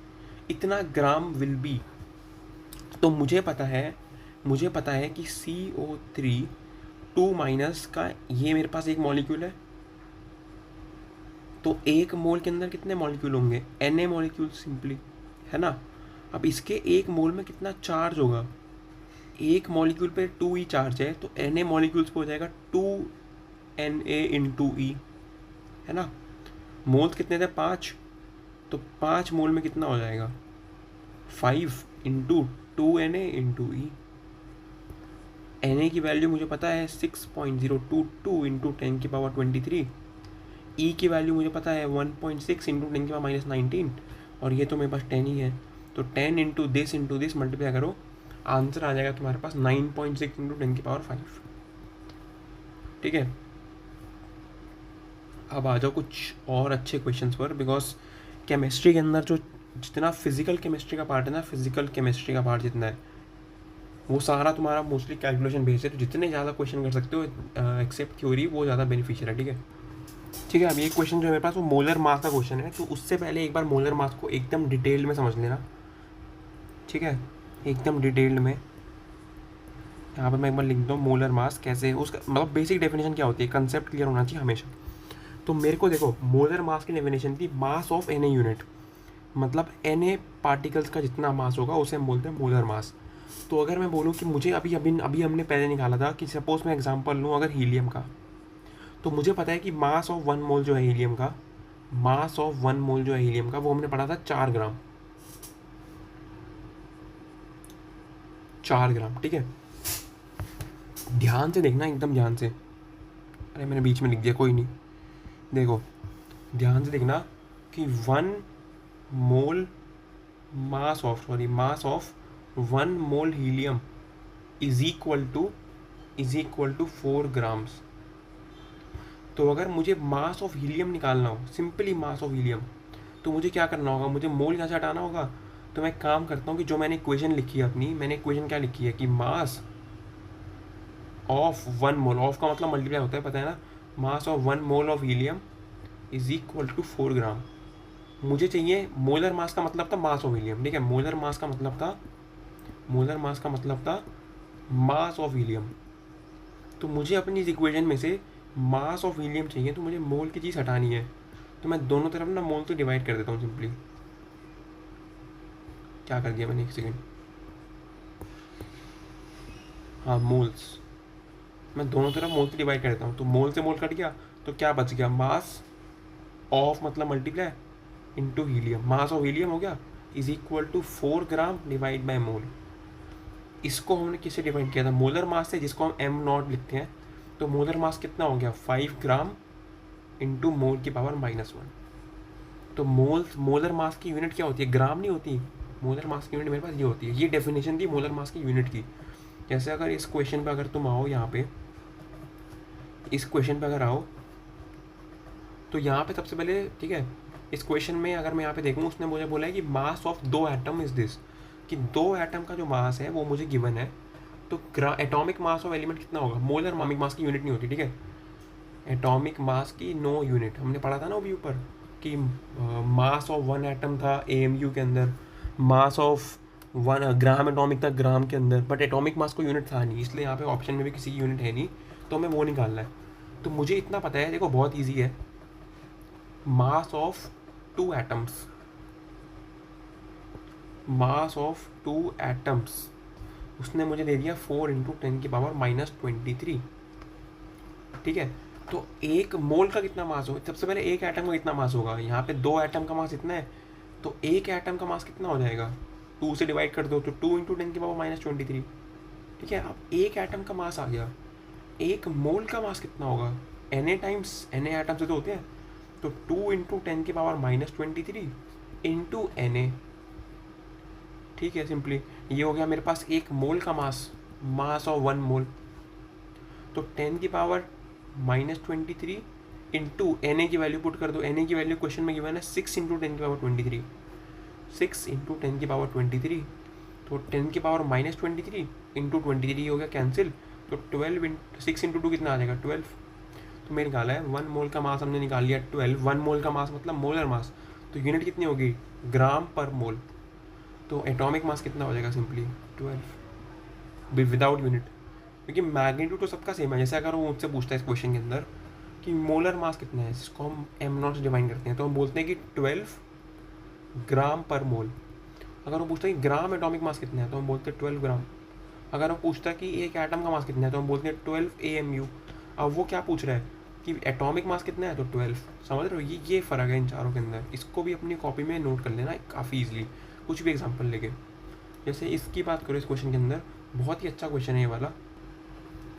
इतना ग्राम विल बी, तो मुझे पता है कि CO3 2 माइनस का ये मेरे पास एक मॉलिक्यूल है, तो एक मोल के अंदर कितने मॉलिक्यूल होंगे, Na मॉलिक्यूल सिंपली, है ना। अब इसके एक मोल में कितना चार्ज होगा, एक मॉलिक्यूल पे 2e चार्ज है, तो Na मॉलिक्यूल्स पे हो जाएगा 2Na इंटू ई, है ना। मोल्स कितने थे 5, तो 5 मोल में कितना हो जाएगा 5 इंटू 2Na इंटू ई। Na की वैल्यू मुझे पता है 6.022 इंटू 10⁻23, ई की वैल्यू मुझे पता है 1.6 इंटू 10⁻⁻19, और ये तो मेरे पास 10 ही है, तो 10 इंटू दिस मल्टीप्लाई करो, आंसर आ जाएगा तुम्हारे पास 9.6 इंटू 10⁵। ठीक है, अब आ जाओ कुछ और अच्छे क्वेश्चंस पर, बिकॉज केमिस्ट्री के अंदर जो जितना फिजिकल केमिस्ट्री का पार्ट है ना, फिजिकल केमिस्ट्री का पार्ट जितना है वो सारा तुम्हारा मोस्टली कैलकुलेशन बेस्ड है, तो जितने ज़्यादा क्वेश्चन कर सकते हो एक्सेप्ट थ्योरी वो ज़्यादा बेनिफिशियल है। ठीक है, ठीक है। अब ये क्वेश्चन जो है मेरे पास वो मोलर मास का क्वेश्चन है, तो उससे पहले एक बार मोलर मास को एकदम डिटेल्ड में समझ लेना, ठीक है, एकदम डिटेल्ड में। यहाँ पर मैं एक बार लिख दूँ मोलर मास कैसे, उसका मतलब बेसिक डेफिनेशन क्या होती है, कंसेप्ट क्लियर होना चाहिए हमेशा। तो मेरे को देखो मोलर मास की डेफिनेशन थी मास ऑफ Na यूनिट, मतलब Na पार्टिकल्स का जितना मास होगा उसे हम बोलते हैं मोलर मास। तो अगर मैं बोलूँ कि मुझे अभी हमने पहले निकाला था कि सपोज मैं एग्जांपल लूँ अगर हीलियम का, तो मुझे पता है कि मास ऑफ 1 मोल जो है हीलियम का, मास ऑफ 1 मोल जो है हीलियम का, वो हमने पढ़ा था 4 ग्राम, 4 ग्राम। ठीक है, ध्यान से देखना, एकदम ध्यान से, अरे मैंने बीच में लिख दिया, कोई नहीं, देखो ध्यान से देखना कि 1 mole mass of 1 mole helium is equal to 4 grams. तो अगर मुझे मास ऑफ हीलियम निकालना हो, सिंपली मास ऑफ हीलियम, तो मुझे क्या करना होगा, मुझे मोल यहाँ से हटाना होगा। तो मैं काम करता हूँ कि जो मैंने इक्वेशन लिखी है अपनी, मैंने इक्वेशन क्या लिखी है कि मास ऑफ 1 मोल, ऑफ का मतलब मल्टीप्लाई होता है, पता है ना, mass of 1 mole of helium is equal to 4 gram. मुझे चाहिए मोलर मास का मतलब था मास ऑफ हीलियम, ठीक है, मोलर मास का मतलब था मास ऑफ हीलियम। तो मुझे अपनी इस इक्वेशन में से मास ऑफ हीलियम चाहिए, तो मुझे मोल की चीज़ हटानी है, तो मैं दोनों तरफ ना मोल से डिवाइड कर देता हूँ सिंपली। क्या कर दिया मैंने, एक सेकेंड, हाँ मोल्स, मैं दोनों तरफ मोल से डिवाइड कर देता हूँ, तो मोल से मोल कट गया, तो क्या बच गया, मास ऑफ मतलब multiply into helium, mass of helium हो गया is equal to 4 gram divide by mole. इसको हमने किससे डिवाइड किया था, मोलर मास से, जिसको हम एम नॉट लिखते हैं। तो मोलर मास कितना हो गया 5 ग्राम इंटू मोल की पावर -1। तो मोलर मास की यूनिट क्या होती है, ग्राम नहीं होती, मोलर मास की यूनिट मेरे पास ये होती है। ये डेफिनेशन थी मोलर मास की यूनिट की। जैसे अगर इस क्वेश्चन पे अगर तुम आओ, यहाँ पे इस क्वेश्चन पे अगर आओ, तो यहाँ पे सबसे पहले, ठीक है, इस क्वेश्चन में अगर मैं यहाँ पे देखूँ, उसने मुझे बोला है कि mass of 2 atom is this, कि 2 एटम का जो मास है वो मुझे गिवन है। तो एटॉमिक मास ऑफ एलिमेंट कितना होगा, मोलर मास की यूनिट नहीं होती, ठीक है, एटॉमिक मास की नो यूनिट, हमने पढ़ा था ना अभी ऊपर कि मास ऑफ 1 एटम था AMU के अंदर, मास ऑफ 1 ग्राम एटॉमिक था ग्राम के अंदर, बट एटॉमिक मास को यूनिट था नहीं, इसलिए यहाँ पे ऑप्शन में भी किसी की यूनिट है नहीं, तो हमें वो निकालना है। तो मुझे इतना पता है, देखो बहुत ईजी है, mass of 2 atoms, mass of 2 atoms उसने मुझे दे दिया 4 इंटू 10⁻⁻23। ठीक है, तो एक मोल का कितना मास होगा, सबसे पहले एक एटम का कितना मास होगा, यहाँ पे 2 एटम का मास इतना है, तो एक एटम का मास कितना हो जाएगा, 2 से डिवाइड कर दो, तो 2 इंटू 10⁻⁻23। ठीक है, अब एक एटम का मास आ गया, एक मोल का मास कितना होगा, N A times N A atom से तो होते हैं, तो 2 इंटू 10⁻23 इंटू एन ए। ठीक है, सिंपली ये हो गया मेरे पास एक मोल का मास ऑफ 1 मोल। तो 10⁻23 इंटू एन ए की वैल्यू पुट कर दो। एन ए की वैल्यू क्वेश्चन में गिवन है 6 इंटू 10⁻23, 6 इंटू 10⁻23, तो 10⁻23 इंटू 23 हो गया कैंसिल, तो 12 6 इंटू 2 कितना आ जाएगा 12। तो मेरे निकाला है 1 मोल का मास हमने निकाल लिया 12। 1 मोल का मास मतलब मोलर मास, तो यूनिट कितनी होगी ग्राम पर मोल। तो एटॉमिक मास कितना हो जाएगा सिंपली 12 विदाउट यूनिट, क्योंकि मैग्नीट्यूड तो सबका सेम है। जैसे अगर वो मुझसे पूछता है इस क्वेश्चन के अंदर कि मोलर मास कितना है, जिसको हम एम नॉट से डिफाइन करते हैं, तो हम बोलते हैं कि 12 ग्राम पर मोल। अगर वो पूछता है कि ग्राम एटॉमिक मास कितना है, तो हम बोलते हैं 12 ग्राम। अगर वो पूछता है कि एक एटम का मास कितना है, तो हम बोलते हैं 12 AMU। अब वो क्या पूछ रहा है कि एटॉमिक मास कितना है, तो 12। समझ रहे हो, ये फ़र्क है इन चारों के अंदर। इसको भी अपनी कॉपी में नोट कर लेना काफ़ी ईजिली, कुछ भी एग्जाम्पल लेके। जैसे इसकी बात करो, इस क्वेश्चन के अंदर बहुत ही अच्छा क्वेश्चन है ये वाला।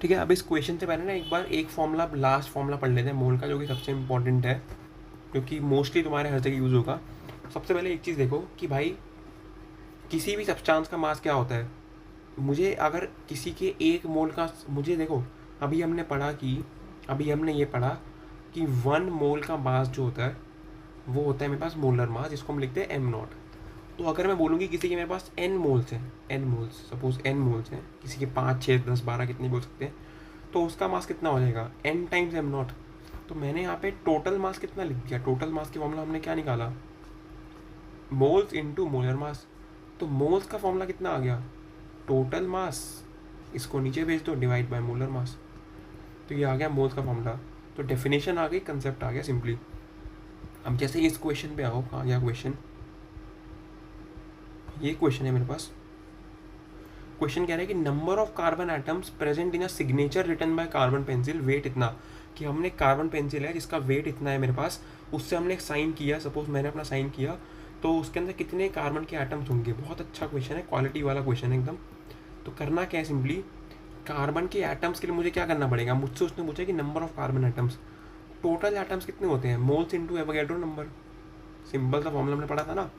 ठीक है, अब इस क्वेश्चन से पहले ना एक बार एक फॉर्मूला, लास्ट फॉर्मूला पढ़ लेते हैं मोल का, जो कि सबसे इंपॉर्टेंट है, क्योंकि मोस्टली तुम्हारे हर जगह यूज़ होगा। सबसे पहले एक चीज़ देखो कि भाई किसी भी सब्सटेंस का मास क्या होता है। मुझे अगर किसी के एक मोल का, मुझे देखो अभी हमने ये पढ़ा कि 1 मोल का मास जो होता है वो होता है मेरे पास मोलर मास, जिसको हम लिखते हैं एम नॉट। तो अगर मैं बोलूँगी किसी के मेरे पास n मोल्स हैं, n moles, suppose n moles हैं, किसी के 5 6 10 12 कितने बोल सकते हैं, तो उसका मास कितना हो जाएगा n टाइम्स एम नॉट। तो मैंने यहाँ पे टोटल मास कितना लिख दिया। टोटल मास की फॉर्मूला हमने क्या निकाला, मोल्स इंटू मोलर मास। तो मोल्स का फॉर्मूला कितना आ गया टोटल मास, इसको नीचे भेज दो, डिवाइड बाय मोलर मास। तो ये आ गया मोल्स का फॉर्मूला। तो डेफिनेशन आ गई, कंसेप्ट आ गया सिंपली। अब जैसे इस क्वेश्चन पे आओ, कहाँ गया क्वेश्चन, ये क्वेश्चन है मेरे पास। क्वेश्चन कह रहा है कि number of carbon atoms present in a signature written by carbon pencil, weight इतना। कि हमने कार्बन पेंसिल है जिसका वेट इतना है मेरे पास, उससे हमने एक साइन किया, सपोज मैंने अपना साइन किया, तो उसके अंदर कितने कार्बन के एटम्स होंगे। बहुत अच्छा क्वेश्चन है, क्वालिटी वाला क्वेश्चन है एकदम। तो करना क्या है, सिंपली कार्बन के एटम्स के लिए मुझे क्या करना पड़ेगा, मुझसे उसने पूछा कि number of carbon atoms, total atoms कितने होते हैं, moles into Avogadro number. Simple सा फॉर्मूला हमने पढ़ा था ना,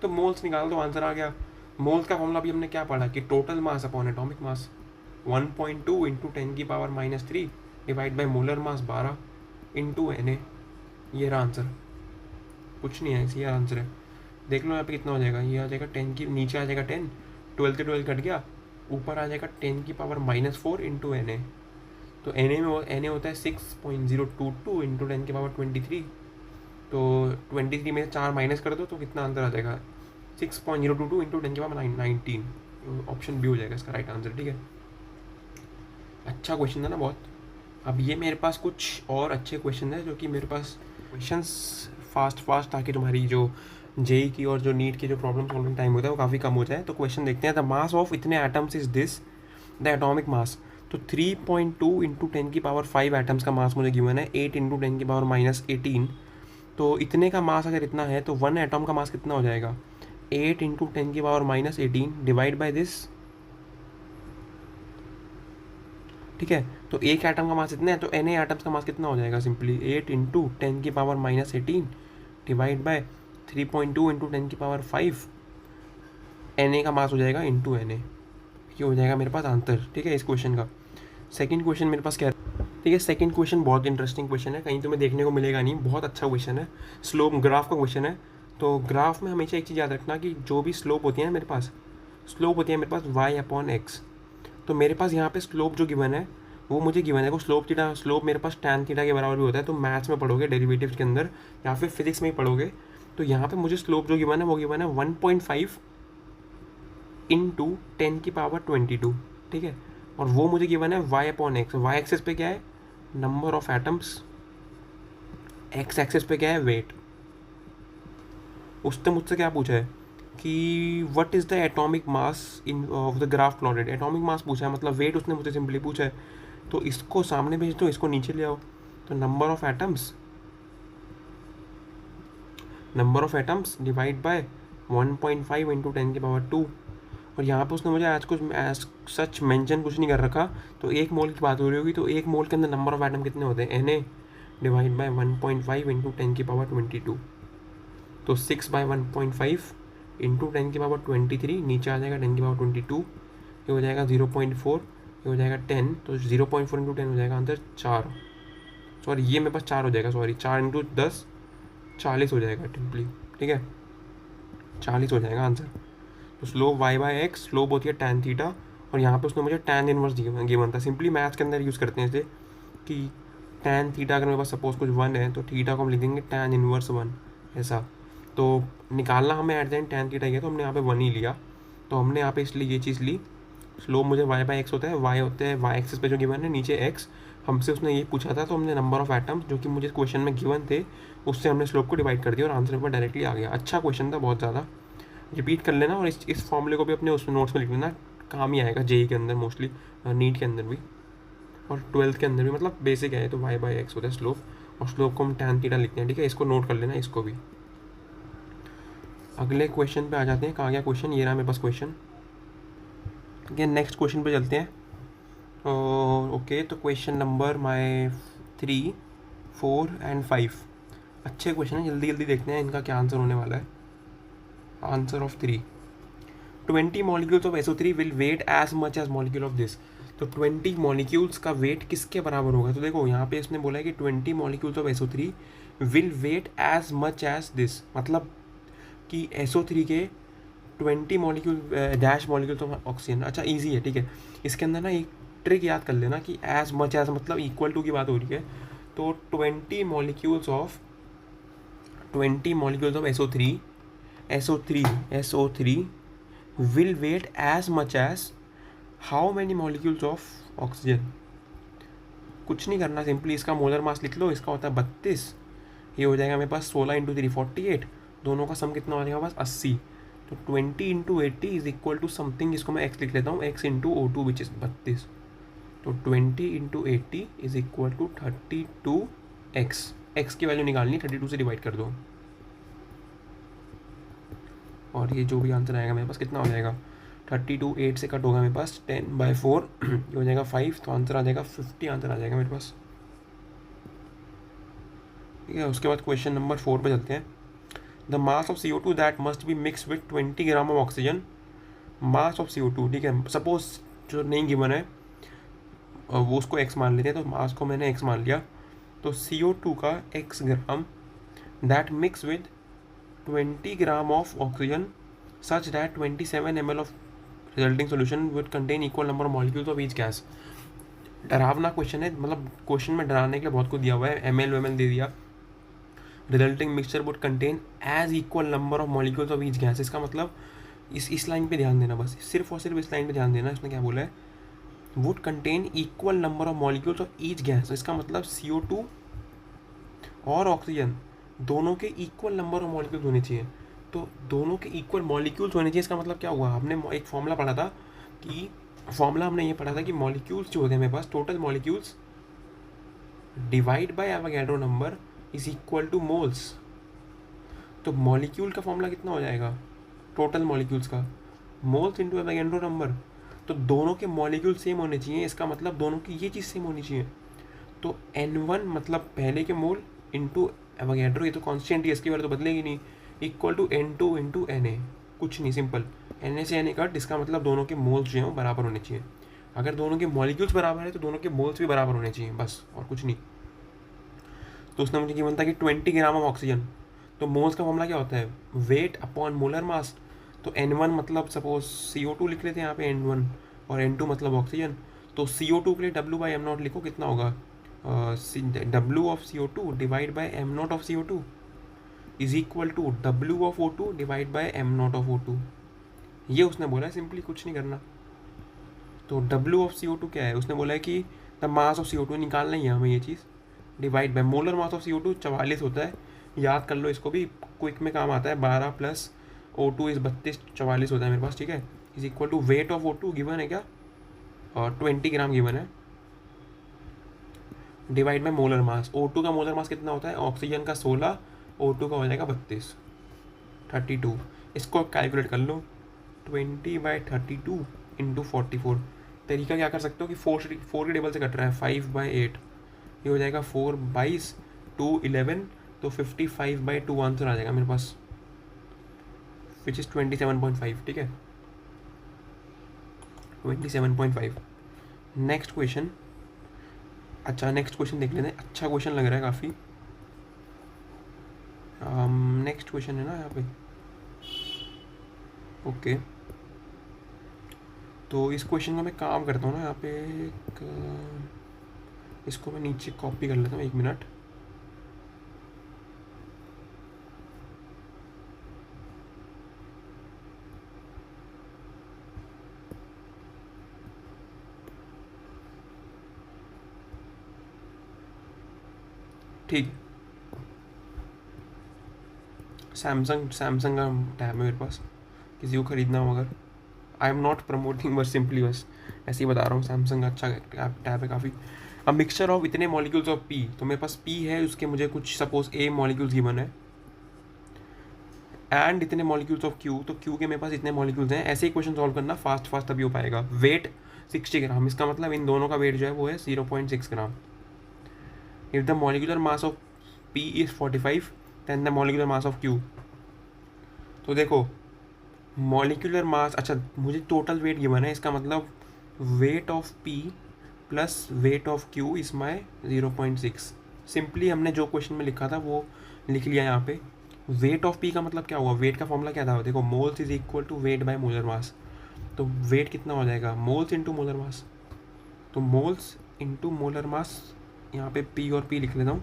तो मोल्स निकाल दो, आंसर आ गया। मोल्स का फॉर्मूला भी हमने क्या पढ़ा कि total mass upon atomic mass, 1.2 into 10⁻³ divide by molar mass 12 into Na। ये रहा आंसर, कुछ नहीं है, इसी आंसर है। देख लो यहाँ पे कितना हो जाएगा, ये आ जाएगा 10 की, नीचे आ जाएगा 10, 12 से 12 कट गया, ऊपर आ जाएगा 10⁻⁻4 इंटू Na। तो Na होता है 6.022 इंटू 10⁻23। तो 23 में 4 माइनस कर दो तो कितना आंसर आ जाएगा 6.022 इंटू 10⁻19। ऑप्शन बी हो जाएगा इसका राइट आंसर। ठीक है, अच्छा क्वेश्चन है ना बहुत। अब ये मेरे पास कुछ और अच्छे क्वेश्चन है, जो कि मेरे पास क्वेश्चंस फास्ट ताकि तुम्हारी जो जेई की और जो नीट की जो प्रॉब्लम सॉल्विंग टाइम होता है वो काफ़ी कम हो जाए। तो क्वेश्चन देखते हैं, द मास ऑफ इतने atoms is this, the atomic mass. तो 3.2 इंटू 10⁵ एटम्स का मास मुझे गिवन है, 8 इंटू 10⁻−18। तो इतने का मास अगर इतना है तो 1 एटम का मास कितना हो जाएगा, 8 इंटू 10⁻−18 डिवाइड बाई दिस। ठीक है, तो एक एटम का मास इतना है, तो Na एटम्स का मास कितना हो जाएगा, simply 8 into 10⁻−18 divide by 3.2 into 10⁵। Na का मास हो जाएगा इंटू Na। ये हो जाएगा मेरे पास आंसर। ठीक है, इस क्वेश्चन का। सेकंड क्वेश्चन मेरे पास क्या है, ठीक है, सेकंड क्वेश्चन बहुत इंटरेस्टिंग क्वेश्चन है, कहीं तुम्हें देखने को मिलेगा नहीं, बहुत अच्छा क्वेश्चन है। स्लोप ग्राफ का क्वेश्चन है। तो ग्राफ में हमेशा एक चीज़ याद रखना कि जो भी स्लोप होती है ना मेरे पास, स्लोप होती है मेरे पास y/x। तो मेरे पास यहाँ पे स्लोप जो गिवन है वो मुझे गिवन है, वो स्लोप मेरे पास tan थीटा के बराबर भी होता है। तो मैथ्स में पढ़ोगे, डेरिवेटिव्स के अंदर, या फिर फिजिक्स में ही पढ़ोगे। तो यहाँ पे मुझे स्लोप जो गिवन है वो गिवन है 1.5 इंटू 10⁻22। ठीक है, और वो मुझे गिवन है y/x। वाई एक्सेस पे क्या है, number of atoms, x excess पे क्या है, वेट। उसने मुझसे क्या पूछा है कि what is the atomic mass in of the graph plotted. Atomic mass पूछा है, मतलब वेट उसने मुझे सिंपली पूछा है। तो इसको सामने भेज दो, इसको नीचे ले आओ। तो number of atoms divide by 1.5 into 10⁻2। और यहाँ पे उसने मुझे आज कुछ सच मेंशन कुछ नहीं कर रखा, तो 1 मोल की बात हो रही होगी, तो 1 मोल के अंदर नंबर ऑफ एटम कितने होते हैं, Na डिवाइड बाई 1.5 इंटू 10⁻22, तो 6 बाई 1.5 इंटू 10⁻23, नीचे आ जाएगा 10⁻22, ये हो जाएगा 0.4, ये हो जाएगा 10, तो 0.4 इंटू 10 हो जाएगा आंसर 4, सॉरी ये मेरे पास 4 हो जाएगा, सॉरी 4 इंटू 10 40 हो जाएगा टिम्पली, ठीक है 40 हो जाएगा आंसर। तो slope y by x, slope होती है tan थीटा, और यहाँ पे उसने मुझे tan इनवर्स गिवन था। सिंपली मैथ्स के अंदर यूज़ करते हैं इसे कि tan थीटा अगर मेरे पास सपोज कुछ 1 है तो थीटा को हम लिख देंगे tan इनवर्स 1, ऐसा। तो निकालना हमें at the end tan theta ही है, तो हमने यहाँ पे 1 ही लिया, तो हमने यहाँ पे इसलिए ये चीज़ ली। स्लोप मुझे y बाई एक्स होता है, y होते हैं y एक्सिस पे जो गिवन है, नीचे x, हमसे उसने ये पूछा था, तो हमने नंबर ऑफ एटम्स जो कि मुझे क्वेश्चन में गिवन थे उससे हमने स्लोप को डिवाइड कर दिया और आंसर पर डायरेक्टली आ गया। अच्छा क्वेश्चन था, बहुत ज़्यादा। रिपीट कर लेना और इस फॉर्मूले को भी अपने उस नोट्स में लिख लेना, काम ही आएगा जेई के अंदर मोस्टली, नीट के अंदर भी और 12th के अंदर भी, मतलब बेसिक है। तो y बाई एक्स होता है स्लोप, और स्लोप को हम tan थीटा लिखते हैं, ठीक है, इसको नोट कर लेना, इसको भी। अगले क्वेश्चन पे आ जाते हैं। कहाँ गया क्वेश्चन, ये रहा मेरे पास क्वेश्चन, ठीक है। नेक्स्ट क्वेश्चन पे चलते हैं। ओके, तो क्वेश्चन नंबर माय 3, 4 एंड 5 अच्छे क्वेश्चन है, जल्दी जल्दी देखते हैं इनका क्या आंसर होने वाला है। Answer of 3, 20 molecules of SO3 will weigh as much as molecule of this. तो 20 मॉलिक्यूल्स का वेट किसके बराबर होगा, तो देखो यहाँ पे इसने बोला है कि 20 molecules of SO3 will weigh as much as this, मतलब कि SO3 के 20 molecule dash molecules of oxygen. अच्छा इजी है, ठीक है। इसके अंदर ना एक ट्रिक याद कर लेना कि एज मच एज मतलब इक्वल टू की बात हो रही है, तो 20 molecules of SO3 will weight as much as how many molecules of oxygen। कुछ नहीं करना, सिंपली इसका मोलर मास लिख लो, इसका होता है 32, ये हो जाएगा मेरे पास 16 इंटू 3 48, दोनों का सम कितना हो जाएगा बस 80। तो 20 into 80 is equal to something, इसको मैं x लिख लेता हूँ, x into O2 which is 32, तो 20 into 80 is equal to 32x, x की वैल्यू निकालनी, 32 से डिवाइड कर दो, और ये जो भी आंसर आएगा मेरे पास कितना हो जाएगा, 32 8 से कट होगा मेरे पास 10/4 ये हो जाएगा 5, तो आंसर आ जाएगा 50, आंसर आ जाएगा मेरे पास, ठीक है। उसके बाद क्वेश्चन नंबर 4 पे चलते हैं। The mass of CO2 that must be mix with 20 gram of oxygen, mass of CO2, ठीक है। सपोज जो नहीं गिवन है वो उसको x मान लेते हैं, तो मास को मैंने x मान लिया, तो CO2 का x gram that mix with 20 gram of oxygen such that 27 ml of resulting solution would contain equal number of molecules of each gas। डरावना क्वेश्चन है, मतलब क्वेश्चन में डराने के लिए बहुत कुछ दिया हुआ है, ml दे दिया, resulting mixture would contain as equal number of molecules of each gas. इसका मतलब इस लाइन पे ध्यान देना, बस सिर्फ और सिर्फ इस लाइन पे ध्यान देना। इसने क्या बोला है, would contain equal number of molecules of each gas. इसका मतलब CO2 और ऑक्सीजन दोनों के इक्वल नंबर ऑफ मॉलिक्यूल्स होने चाहिए, तो दोनों के इक्वल मॉलिक्यूल्स होने चाहिए। इसका मतलब क्या हुआ, हमने एक फॉर्मूला पढ़ा था कि हमने ये पढ़ा था कि मॉलिक्यूल्स जो होते हैं मेरे पास, total molecules divide by Avogadro number is equal to moles. तो मॉलिक्यूल का फॉर्मूला कितना हो जाएगा, टोटल मॉलिक्यूल्स का मोल्स इंटू एवोगैड्रो नंबर। तो दोनों के मॉलिक्यूल सेम होने चाहिए, इसका मतलब दोनों की ये चीज़ सेम होनी चाहिए। तो N1 मतलब पहले के मोल इंटू एवोगैड्रो, ये तो कॉन्स्टेंट है, इसकी वैल्यू तो बदलेगी नहीं, equal to N2 into Na, कुछ नहीं, सिंपल Na से Na कट, इसका मतलब दोनों के मोल्स जो हैं वो बराबर होने चाहिए। अगर दोनों के मॉलिक्यूल्स बराबर है तो दोनों के मोल्स भी बराबर होने चाहिए, बस और कुछ नहीं। तो उसने मुझे गिवन था कि 20 ग्राम ऑफ ऑक्सीजन, तो मोल्स का फॉर्मूला क्या होता है, वेट अपॉन मोलर मास। तो N1 मतलब सपोज CO2 लिख लेते हैं यहाँ पे N1, और N2 मतलब ऑक्सीजन। तो CO2 के लिए W/m0 लिखो, कितना होगा, W of CO2 divide by m0 of CO2 is equal to W of O2 divide by m0 of O2। ये उसने बोला है, सिंपली कुछ नहीं करना। तो W ऑफ CO2 क्या है, उसने बोला है कि द मास ऑफ CO2 निकालना ही है हमें ये चीज़, divide by molar mass of CO2 44 होता है, याद कर लो इसको भी, क्विक में काम आता है। 12 प्लस O2 इज 32, 44 होता है मेरे पास, ठीक है। Is equal to weight of O2 given है क्या, और 20 ग्राम गिवन है, divide by molar mass. O2 का मोलर मास कितना होता है, ऑक्सीजन का 16, O2 का हो जाएगा 32, 32। इसको कैलकुलेट कर लो, 20/32 इंटू 44। तरीका क्या कर सकते हो कि फोर के टेबल से कट रहा है, 5/8, ये हो जाएगा 4/22, 2/11, तो 55/2 आंसर आ जाएगा मेरे पास, विच इज़ 27.5। ठीक है, 27.5। Next question. अच्छा, नेक्स्ट क्वेश्चन देख लेते हैं, अच्छा क्वेश्चन लग रहा है काफ़ी। नेक्स्ट क्वेश्चन है ना यहाँ पे, ओके। तो इस क्वेश्चन का मैं काम करता हूँ ना यहाँ पे, इसको मैं नीचे कॉपी कर लेता हूँ, 1 मिनट। ठीक, सैमसंग का टैब है मेरे पास, किसी को ख़रीदना हो अगर। आई एम नॉट प्रमोटिंग, बस सिंपली बस ऐसे ही बता रहा हूँ, सैमसंग का अच्छा टैब है काफ़ी। अब मिक्सचर ऑफ इतने मॉलिक्यूल्स ऑफ पी, तो मेरे पास पी है, उसके मुझे कुछ सपोज ए मॉलिक्यूल्स गिवन है, एंड इतने मॉलिक्यूल्स ऑफ क्यू, तो क्यू के मेरे पास इतने मॉलिक्यूल्स हैं। ऐसे ही क्वेश्चन सॉल्व करना, फास्ट तभी हो पाएगा। वेट 60 ग्राम, इसका मतलब इन दोनों का वेट जो है वो है 0.6 gram. If the molecular mass of P is 45, then the molecular mass of Q. तो देखो मॉलिक्यूलर मास, अच्छा मुझे टोटल वेट गिवन है, इसका मतलब weight of P plus weight of Q is my 0.6। Simply हमने जो क्वेश्चन में लिखा था वो लिख लिया यहाँ पे। वेट ऑफ पी का मतलब क्या हुआ, वेट का फॉर्मूला क्या था, देखो moles is equal to weight by molar mass. तो वेट कितना हो जाएगा, मोल्स इंटू मोलर मास। तो मोल्स इंटू मोलर मास, यहाँ पे पी और पी लिख लेता हूँ,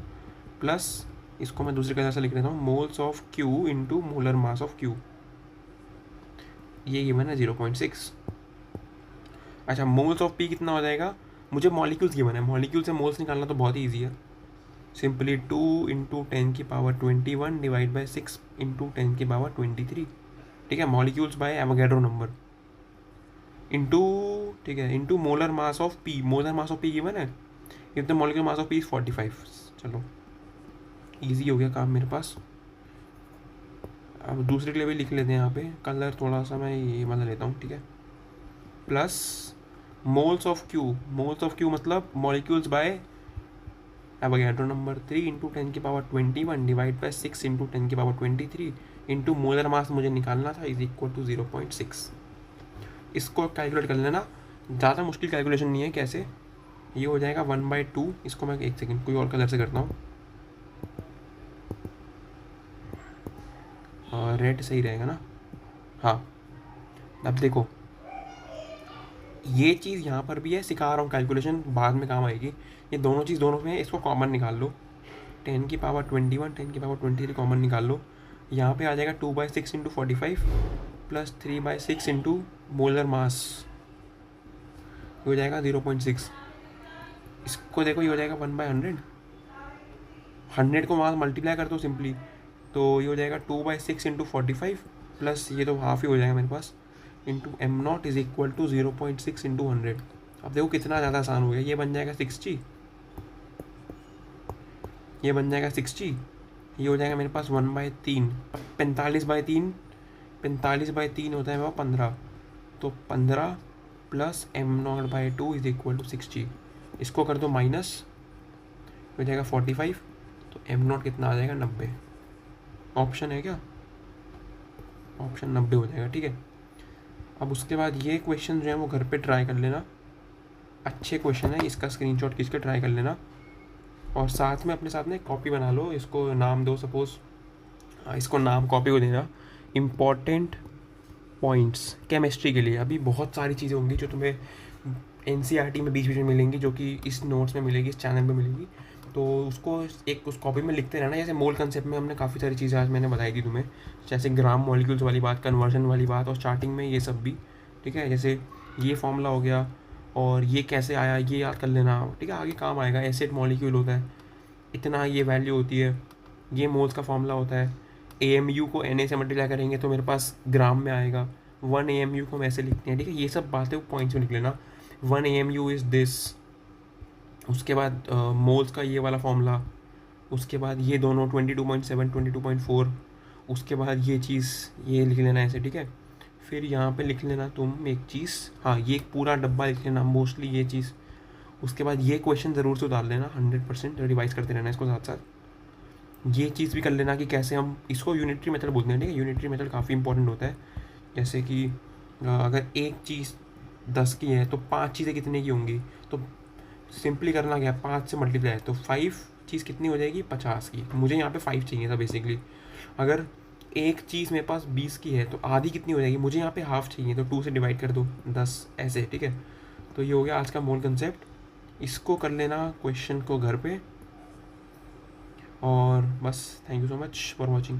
प्लस इसको मैं दूसरी तरह से लिख लेता हूँ, moles of Q into molar mass of Q, ये गिवन है 0.6। अच्छा, मोल्स ऑफ पी कितना हो जाएगा, मुझे मॉलिक्यूल्स गिवन है, मॉलिक्यूल से मोल्स निकालना तो बहुत ही ईजी है। Simply 2 into 10⁻21 divide by 6 into 10⁻23। ठीक है, molecules by Avogadro number into, ठीक है, into molar mass of P. Molar mass of P given है, if the molecular mass of P is 45। चलो ईजी हो गया काम मेरे पास। अब दूसरे के लिए भी लिख लेते हैं यहाँ पे, कलर थोड़ा सा मैं ये वाला लेता हूँ, ठीक है। Plus moles of Q, moles of Q मतलब molecules by Avogadro number 3 into 10⁻21 divide by 6 into 10⁻23 into molar mass मुझे निकालना था, इज इक्वल टू 0.6। इसको कैलकुलेट कर लेना, ज़्यादा मुश्किल कैलकुलेशन नहीं है। कैसे, ये हो जाएगा 1/2। इसको मैं एक सेकेंड कोई और कलर से करता हूँ, रेड सही रहेगा ना। हाँ, अब देखो ये चीज़ यहाँ पर भी है, सिखा रहा हूँ कैलकुलेशन, बाद में काम आएगी। ये दोनों चीज़ दोनों में है, इसको कॉमन निकाल लो, 10⁻21 10⁻23 कॉमन निकाल लो। यहाँ पे आ जाएगा 2/6 इंटू 45 प्लस 3/6 इंटू मोलर मास, हो जाएगा 0.6। इसको देखो, ये हो जाएगा 1/100, 100 को मास मल्टीप्लाई कर दो सिंपली, तो ये हो जाएगा 2/6 इंटू 45 प्लस ये तो हाफ ही हो जाएगा मेरे पास, into m0 is equal to 0.6 into 100। अब देखो कितना ज़्यादा आसान हो गया, ये बन जाएगा 60, ये बन जाएगा 60, ये हो जाएगा मेरे पास 1/3। 45/3, 45/3 होता है वो 15, तो 15 plus m0/2 is equal to 60। इसको कर दो माइनस, हो जाएगा 45, तो m0 कितना आ जाएगा 90। ऑप्शन है क्या, ऑप्शन 90 हो जाएगा। ठीक है, अब उसके बाद ये क्वेश्चन जो है वो घर पे ट्राई कर लेना, अच्छे क्वेश्चन है, इसका स्क्रीनशॉट खींच के ट्राई कर लेना, और साथ में अपने साथ में कॉपी बना लो, इसको नाम दो, सपोज इसको नाम कॉपी को देना इम्पॉर्टेंट पॉइंट्स केमिस्ट्री के लिए। अभी बहुत सारी चीज़ें होंगी जो तुम्हें NCERT में बीच बीच में मिलेंगी, जो कि इस नोट्स में मिलेगी, इस चैनल में मिलेगी, तो उसको एक उस कॉपी में लिखते रहना। जैसे मोल कंसेप्ट में हमने काफ़ी सारी चीज़ें आज मैंने बताई थी तुम्हें, जैसे ग्राम मॉलिक्यूल्स वाली बात, कन्वर्जन वाली बात, और स्टार्टिंग में ये सब भी। ठीक है, जैसे ये फॉर्मूला हो गया और ये कैसे आया ये याद कर लेना। ठीक है, आगे काम आएगा। एसिड मॉलिक्यूल होता है, इतना ये वैल्यू होती है, ये मोल्स का फॉर्मूला होता है। AMU को Na से मल्टीप्लाई करेंगे तो मेरे पास ग्राम में आएगा, 1 AMU को हम ऐसे लिखते हैं। ठीक है, ये सब बातें पॉइंट्स में लिख लेना, 1 AMU इज़ दिस। उसके बाद मोल्स का ये वाला फॉर्मूला, उसके बाद ये दोनों 22.7 22.4, उसके बाद ये चीज़ ये लिख लेना ऐसे। ठीक है, फिर यहाँ पे लिख लेना तुम एक चीज़, हाँ ये एक पूरा डब्बा लिख लेना मोस्टली ये चीज़। उसके बाद ये क्वेश्चन ज़रूर से डाल लेना 100%, रिवाइज करते रहना इसको साथ साथ। ये चीज़ भी कर लेना कि कैसे हम इसको यूनिटरी मेथड बोलते हैं, ठीक है। यूनिटरी मेथड काफ़ी इंपॉर्टेंट होता है। जैसे कि अगर एक चीज़ 10 की है तो 5 चीज़ें कितने की होंगी, तो सिंपली करना क्या, 5 से मल्टीप्लाई है तो 5 चीज़ कितनी हो जाएगी, 50 की। मुझे यहाँ पे 5 चाहिए था बेसिकली। अगर एक चीज़ मेरे पास 20 की है तो आधी कितनी हो जाएगी, मुझे यहाँ पे हाफ चाहिए, तो 2 से डिवाइड कर दो 10, ऐसे, ठीक है। तो ये हो गया आज का मोल कंसेप्ट। इसको कर लेना क्वेश्चन को घर पे, और बस thank you so much for watching.